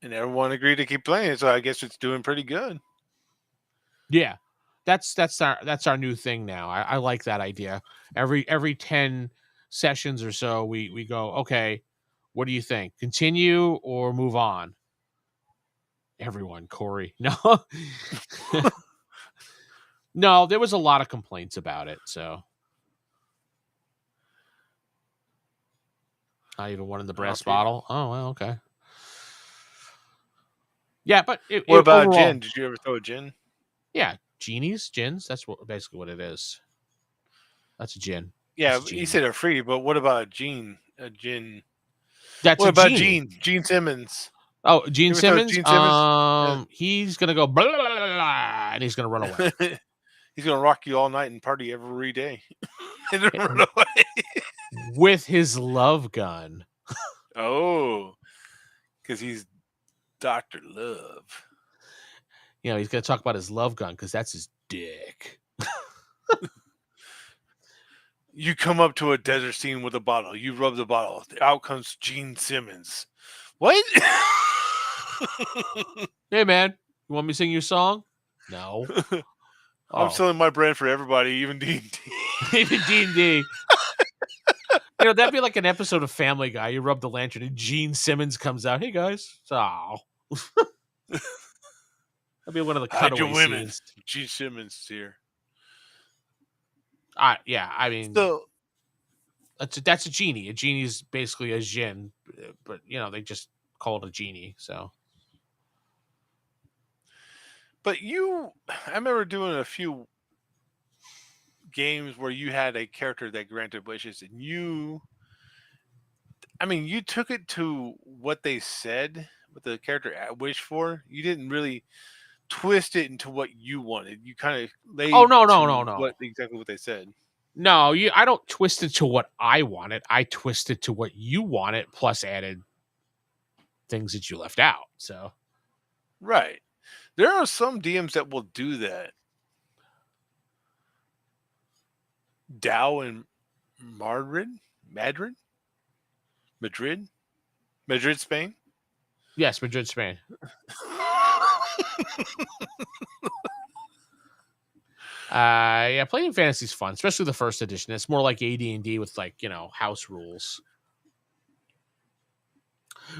and everyone agreed to keep playing. So I guess it's doing pretty good. Yeah. That's our new thing now. I like that idea. Every 10 sessions or so, we go, okay, what do you think? Continue or move on? Everyone, Corey. No. No, there was a lot of complaints about it, so. Not even one in the brass bottle. Oh, well, okay. Yeah, but what about overall, djinn? Did you ever throw a djinn? Yeah, genies, djinns. That's basically what it is. That's a djinn. Yeah, you said a free, but what about a Gene? A Jin? That's What a about genie. Gene Simmons? Oh, Gene Simmons. Gene Simmons? He's gonna go blah, blah, blah, blah, and he's gonna run away. He's gonna rock you all night and party every day, and then run away with his love gun. Oh, because he's Dr. Love. You know, he's gonna talk about his love gun because that's his dick. You come up to a desert scene with a bottle. You rub the bottle. Out comes Gene Simmons. What? Hey, man, you want me to sing you a song? No. I'm selling my brand for everybody, even D&D. Even D&D. You know, that'd be like an episode of Family Guy. You rub the lantern and Gene Simmons comes out. Hey, guys. Oh. That'd be one of the cutaway scenes. Gene Simmons here. Yeah, I mean, that's a genie. A genie is basically a djinn, but you know they just call it a genie. So, but I remember doing a few games where you had a character that granted wishes, and you took it to what they said, what the character wished for. You didn't really twist it into what you wanted. You kind of laid no. Exactly what they said. No, I don't twist it to what I wanted. I twist it to what you wanted, plus added things that you left out. So, right. There are some DMs that will do that. Dow and Madrid, Spain. Yes, Madrid, Spain. Yeah, playing fantasy is fun, especially the first edition. It's more like AD&D with house rules.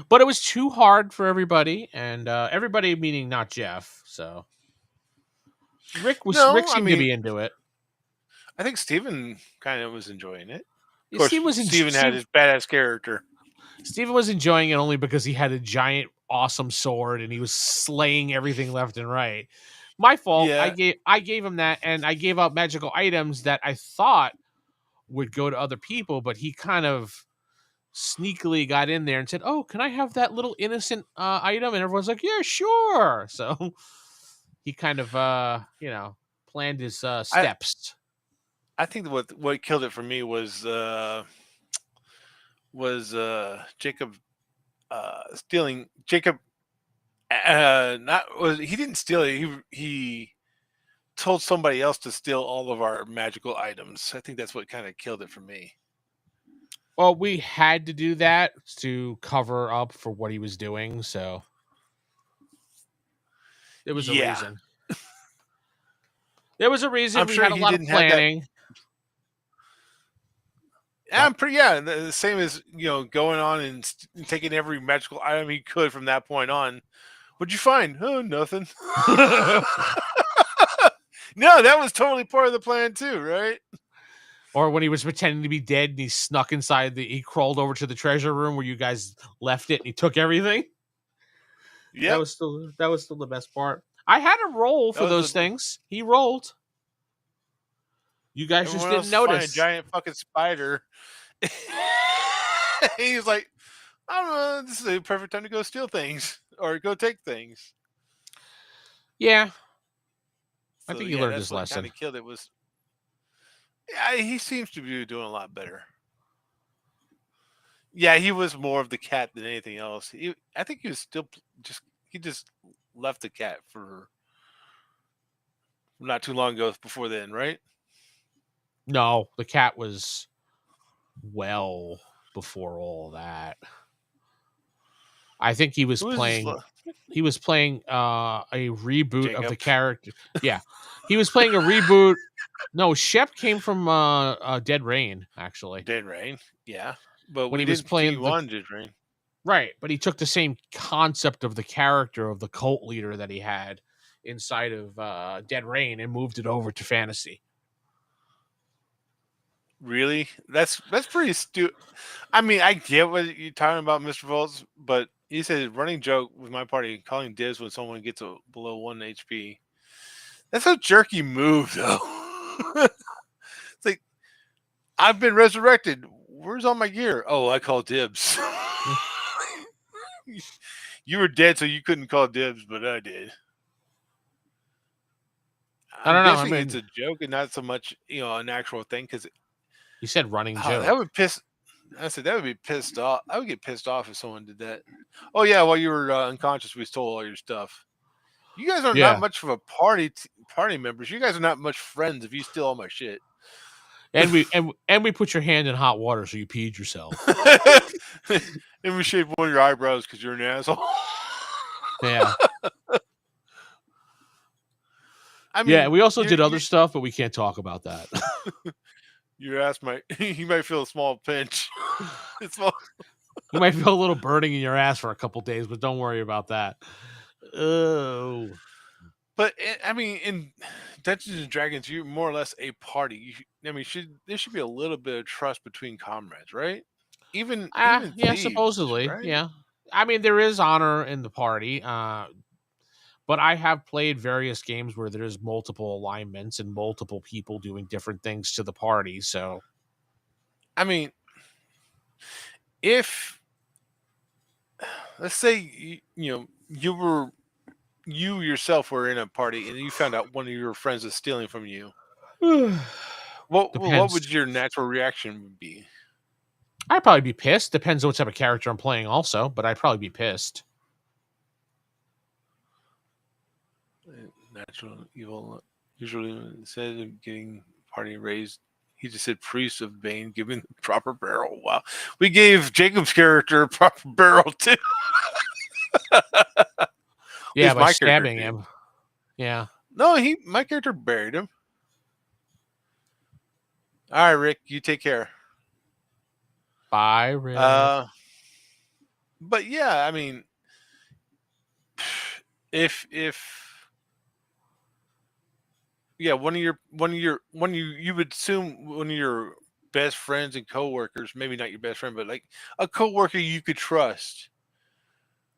But it was too hard for everybody, and everybody meaning not Jeff. So Rick seemed to be into it. I think Steven kind of was enjoying it. Of course, Steven had his badass character. Steven was enjoying it only because he had a giant, awesome sword and he was slaying everything left and right. My fault. Yeah. I gave him that, and I gave out magical items that I thought would go to other people, but he kind of sneakily got in there and said, "Oh, can I have that little innocent item?" And everyone's like, "Yeah, sure." So he kind of planned his steps. I think what killed it for me was Jacob stealing. Jacob he didn't steal it. He told somebody else to steal all of our magical items. I think that's what kind of killed it for me. Well, we had to do that to cover up for what he was doing, so there was a reason. There was a reason. I'm sure had a lot of planning. The same as going on and taking every magical item he could from that point on. What'd you find? Oh, nothing. No, that was totally part of the plan too, right? Or when he was pretending to be dead and he snuck inside he crawled over to the treasure room where you guys left it and he took everything. Yeah, that was still the best part. I had a roll for those things. He rolled. You guys just didn't notice. A giant fucking spider. He was like, I don't know, this is a perfect time to go steal things or go take things. Yeah. So, I think he learned his lesson. Kind of killed it was. Yeah, he seems to be doing a lot better. Yeah, he was more of the cat than anything else. I think he was still he just left the cat for not too long ago before then, right? No, the cat was well before all that. I think he was playing. He was playing a reboot of the character. Yeah, he was playing a reboot. No, Shep came from Dead Rain, actually. Dead Rain, yeah. But when he was playing Dead Rain, right? But he took the same concept of the character of the cult leader that he had inside of Dead Rain and moved it over to fantasy. Really? That's pretty stupid. I mean, I get what you're talking about, Mr. Volts, but he said running joke with my party, calling dibs when someone gets below 1 HP. That's a jerky move, though. It's like I've been resurrected. Where's all my gear? Oh, I call dibs. You were dead, so you couldn't call dibs, but I did. I don't know. I guessing mean, it's a joke and not so much, an actual thing. Because you said running joke. that would piss. I said that would be pissed off. I would get pissed off if someone did that. Oh yeah, while you were unconscious, we stole all your stuff. You guys are not much of a party members. You guys are not much friends if you steal all my shit. And we put your hand in hot water so you peed yourself. And we shaved one of your eyebrows because you're an asshole. Yeah. I mean, we also did other stuff, but we can't talk about that. Your ass you might feel a small pinch. You might feel a little burning in your ass for a couple days, but don't worry about that. Oh. But I mean, in Dungeons and Dragons, you're more or less a party. There should be a little bit of trust between comrades, right? Even thieves, supposedly, right? yeah. I mean, there is honor in the party, but I have played various games where there's multiple alignments and multiple people doing different things to the party. So, I mean, if let's say you yourself were in a party and you found out one of your friends is stealing from you, what would your natural reaction be? I'd probably be pissed. Depends on what type of character I'm playing also, but I'd probably be pissed. Natural evil usually instead of getting party raised, he just said priest of Bane giving the proper barrel. Wow. We gave Jacob's character a proper barrel too. Yeah, by stabbing him. Yeah. No, my character buried him. All right, Rick, you take care. Bye, Rick. But yeah, I mean, if yeah, you would assume one of your best friends and coworkers, maybe not your best friend, but like a coworker you could trust,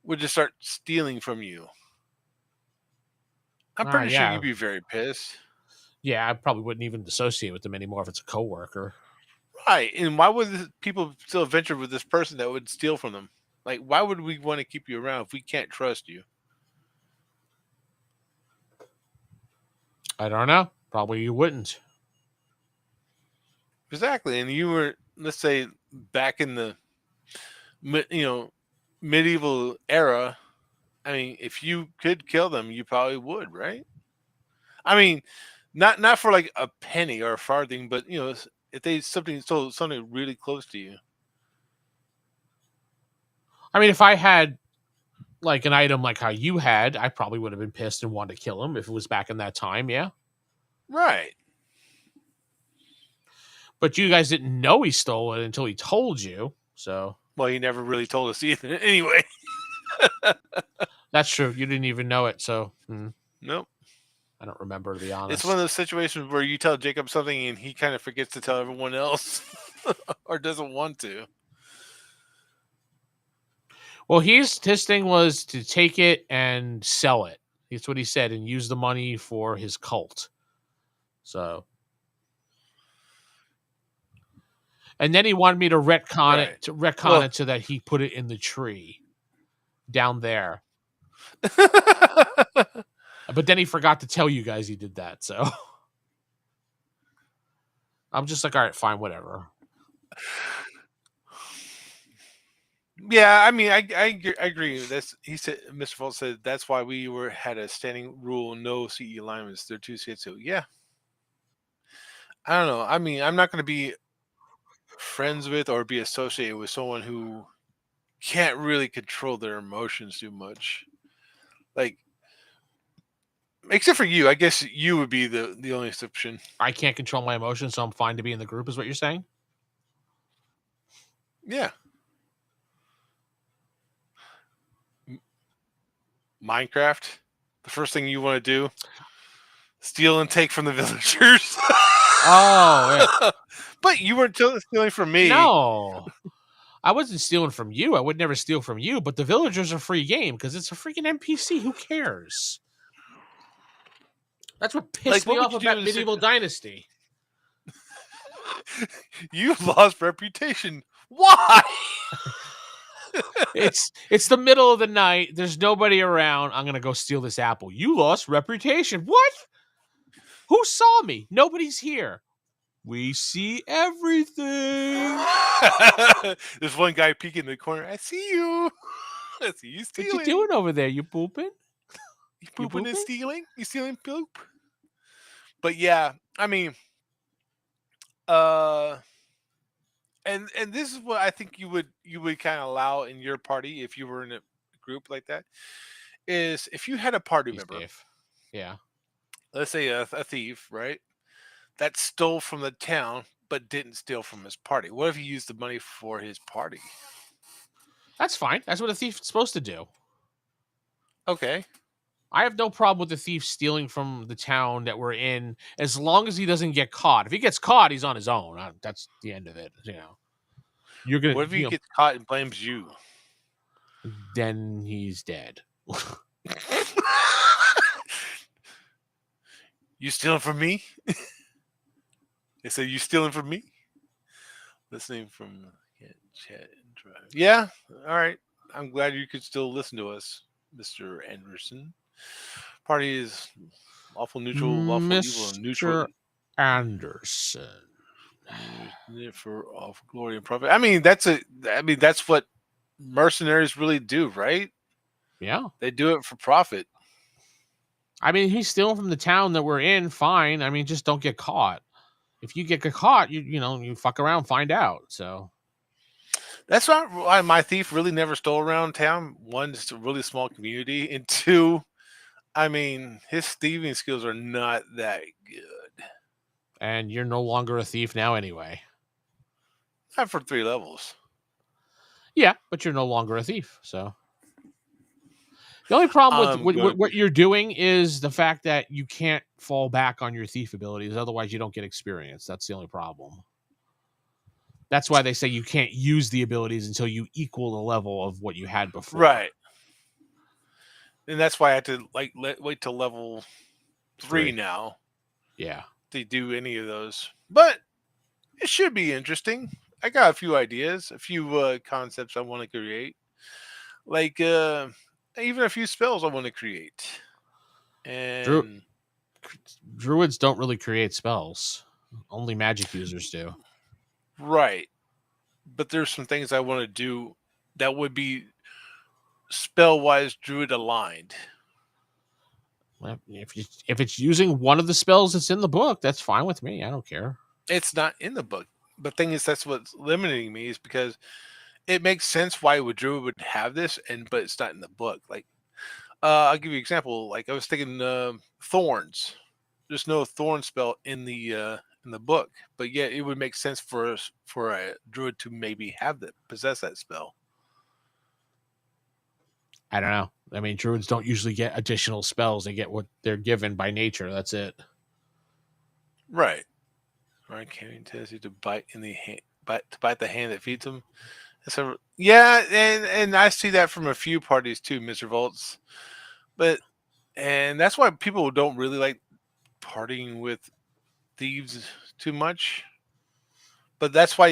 would just start stealing from you. I'm pretty sure you'd be very pissed. Yeah, I probably wouldn't even associate with them anymore if it's a coworker. Right, and why would people still venture with this person that would steal from them? Like, why would we want to keep you around if we can't trust you? I don't know. Probably you wouldn't. Exactly, and you were, let's say, back in the medieval era. I mean, if you could kill them, you probably would, right? I mean, not for like a penny or a farthing, but if they something really close to you. I mean, if I had like an item like how you had, I probably would have been pissed and wanted to kill him if it was back in that time. Yeah. Right. But you guys didn't know he stole it until he told you. So. Well, he never really told us either. Anyway. That's true. You didn't even know it. So. Nope. I don't remember, to be honest. It's one of those situations where you tell Jacob something and he kind of forgets to tell everyone else or doesn't want to. Well, his thing was to take it and sell it. That's what he said, and use the money for his cult. So. And then he wanted me to retcon it so that he put it in the tree down there. But then he forgot to tell you guys he did that. So I'm just like, all right, fine, whatever. Yeah, I mean, I agree. He said, Mr. Fultz said that's why we had a standing rule: no CE alignments. They're too schizo. Yeah. I don't know. I mean, I'm not going to be friends with or be associated with someone who can't really control their emotions too much. Like, except for you, I guess you would be the only exception. I can't control my emotions, so I'm fine to be in the group, is what you're saying? Yeah. Minecraft, the first thing you want to do, steal and take from the villagers. Oh, yeah. But you weren't stealing from me. No. I wasn't stealing from you. I would never steal from you, but the villagers are free game because it's a freaking NPC. Who cares? That's what pissed me off about Medieval Dynasty. You've lost reputation. Why? It's the middle of the night. There's nobody around. I'm gonna go steal this apple. You lost reputation. What? Who saw me? Nobody's here. We see everything. There's one guy peeking in the corner. I see you. I see you stealing. What you doing over there? You pooping? You pooping and stealing? You stealing poop? But yeah, I mean, and this is what I think you would kind of allow in your party if you were in a group like that. Is if you had a party member, yeah, let's say a thief, right, that stole from the town but didn't steal from his party. What if he used the money for his party? That's fine. That's what a thief's supposed to do. Okay. I have no problem with the thief stealing from the town that we're in, as long as he doesn't get caught. If he gets caught, he's on his own. That's the end of it. You know, you're gonna. What if he gets caught and blames you? Then he's dead. You stealing from me? They say you stealing from me. Listening from chat and drive. Yeah. All right. I'm glad you could still listen to us, Mr. Anderson. Party is lawful, neutral, lawful, evil, and neutral. Anderson. For of glory and profit. I mean, that's what mercenaries really do, right? Yeah. They do it for profit. I mean, he's stealing from the town that we're in, fine. I mean, just don't get caught. If you get caught, you fuck around, find out. So that's not why my thief really never stole around town. One, it's a really small community, and two, I mean, his thieving skills are not that good. And you're no longer a thief now anyway. Not for 3 levels. Yeah, but you're no longer a thief, so. The only problem with what you're doing is the fact that you can't fall back on your thief abilities. Otherwise, you don't get experience. That's the only problem. That's why they say you can't use the abilities until you equal the level of what you had before. Right. And that's why I had to wait till level 3 now. Yeah. To do any of those. But it should be interesting. I got a few ideas, a few concepts I want to create. Like even a few spells I want to create. And Druids don't really create spells. Only magic users do. Right. But there's some things I want to do that would be spell-wise Druid aligned. Well, if it's using one of the spells that's in the book, that's fine with me. I don't care. It's not in the book. The thing is, that's what's limiting me, is because it makes sense why Druid would have this, but it's not in the book. Like, I'll give you an example. Like, I was thinking thorns. There's no thorn spell in the book, but yet it would make sense for a Druid to maybe possess that spell. I don't know. I mean, Druids don't usually get additional spells. They get what they're given by nature. That's it. Right. Right. Carrying tendency to bite in the hand, to bite the hand that feeds them. So yeah, and I see that from a few parties too, Mr. Volts. And that's why people don't really like partying with thieves too much. But that's why,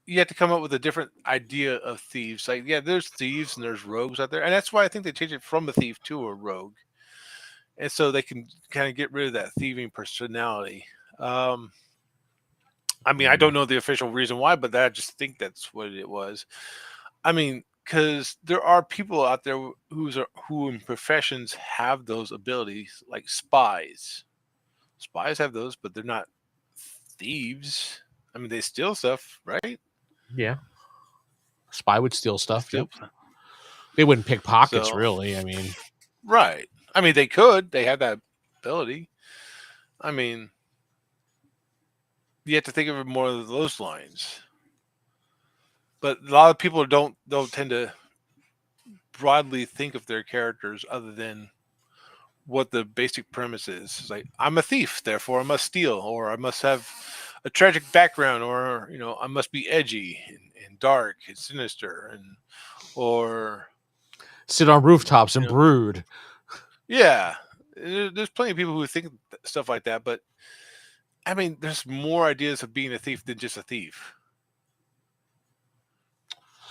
you have to come up with a different idea of thieves. Like, yeah, there's thieves and there's rogues out there. And that's why I think they changed it from a thief to a rogue. And so they can kind of get rid of that thieving personality. I mean, I don't know the official reason why, but I just think that's what it was. I mean, because there are people out there who in professions have those abilities, like spies. Spies have those, but they're not thieves. I mean, they steal stuff, right? Yeah. Spy would steal stuff. Yep. They wouldn't pick pockets, really. I mean, right. I mean, they could. They have that ability. I mean, you have to think of it more of those lines. But a lot of people don't tend to broadly think of their characters other than what the basic premise is. It's like, I'm a thief, therefore I must steal, or I must have a tragic background, or I must be edgy and dark and sinister, or sit on rooftops and brood. Yeah, there's plenty of people who think stuff like that, but I mean, there's more ideas of being a thief than just a thief.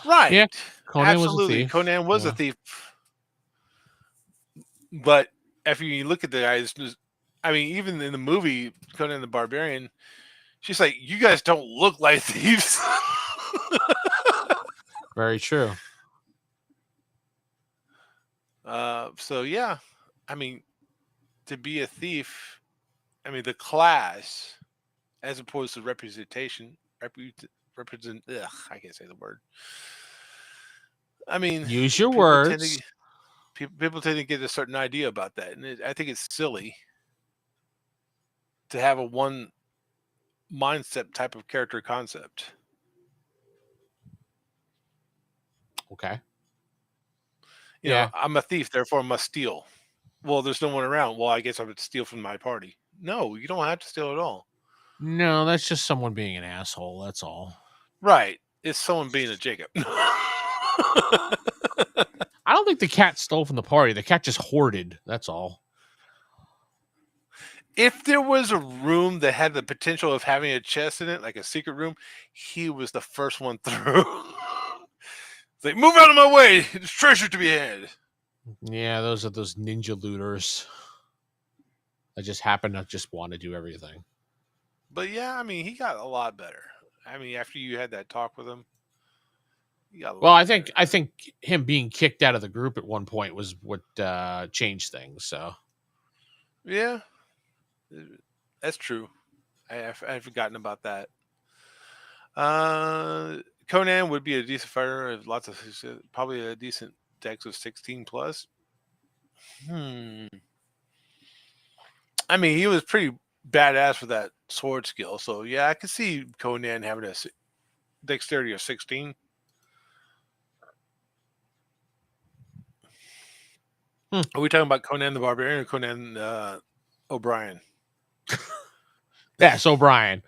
Right. Yeah, Conan Absolutely. was a thief. Conan was a thief. But if you look at the guys, I mean, even in the movie Conan the Barbarian, she's like, you guys don't look like thieves. Very true. So yeah, I mean, to be a thief, I mean, the class, as opposed to representation, I can't say the word. I mean, use your words. People tend to get a certain idea about that, and I think it's silly to have a one mindset type of character concept. Okay. You know, I'm a thief, therefore I must steal. Well, there's no one around. Well, I guess I would steal from my party. No, you don't have to steal at all. No, that's just someone being an asshole. That's all. Right. It's someone being a Jacob. I don't think the cat stole from the party. The cat just hoarded. That's all. If there was a room that had the potential of having a chest in it, like a secret room, he was the first one through. It's like, move out of my way. There's treasure to be had. Yeah, those are those ninja looters that just happen to just want to do everything. But yeah, I mean, he got a lot better. I mean, after you had that talk with him, he got a lot better. I think him being kicked out of the group at one point was what changed things. So yeah, that's true. I've forgotten about that. Conan would be a decent fighter. Lots of probably a decent dex of 16 plus. I mean, he was pretty badass with that sword skill. So yeah, I could see Conan having a dexterity of 16. Are we talking about Conan the Barbarian or Conan O'Brien? Yes, O'Brien.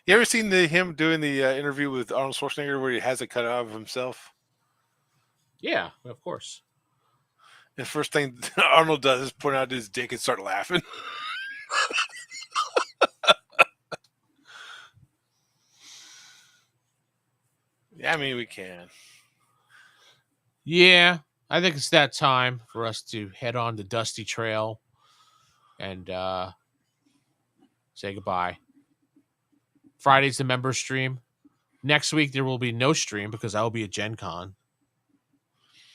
You ever seen him doing the interview with Arnold Schwarzenegger where he has it cut out of himself? Yeah, of course. The first thing Arnold does is point out his dick and start laughing. Yeah, I mean, we can. Yeah, I think it's that time for us to head on the Dusty Trail and say goodbye. Friday's the member stream. Next week there will be no stream because I will be at Gen Con,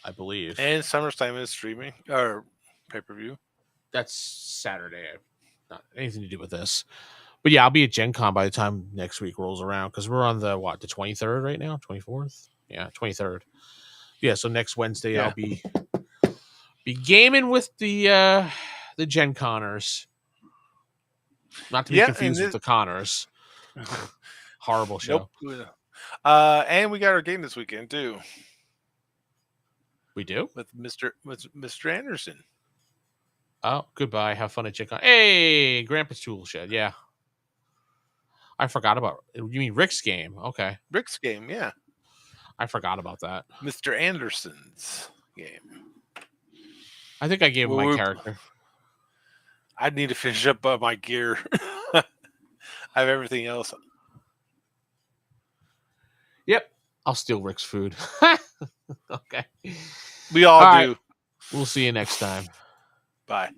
I believe. And SummerSlam is streaming or pay-per-view. That's Saturday. Not anything to do with this. But yeah, I'll be at Gen Con by the time next week rolls around because we're on the 23rd right now? 24th? Yeah, 23rd. Yeah, so next Wednesday I'll be gaming with the Gen Connors. Not to be confused with the Connors. Horrible show. Nope. And we got our game this weekend too. We do? With Mr. Anderson. Oh, goodbye. Have fun at Gen Con. Hey, Grandpa's Tool Shed. Yeah. I forgot about it. You mean Rick's game? Okay. Rick's game, yeah. I forgot about that. Mr. Anderson's game. I think I gave him my character. I need to finish up my gear. I have everything else. Yep. I'll steal Rick's food. Okay. We all do. Right. We'll see you next time. Bye.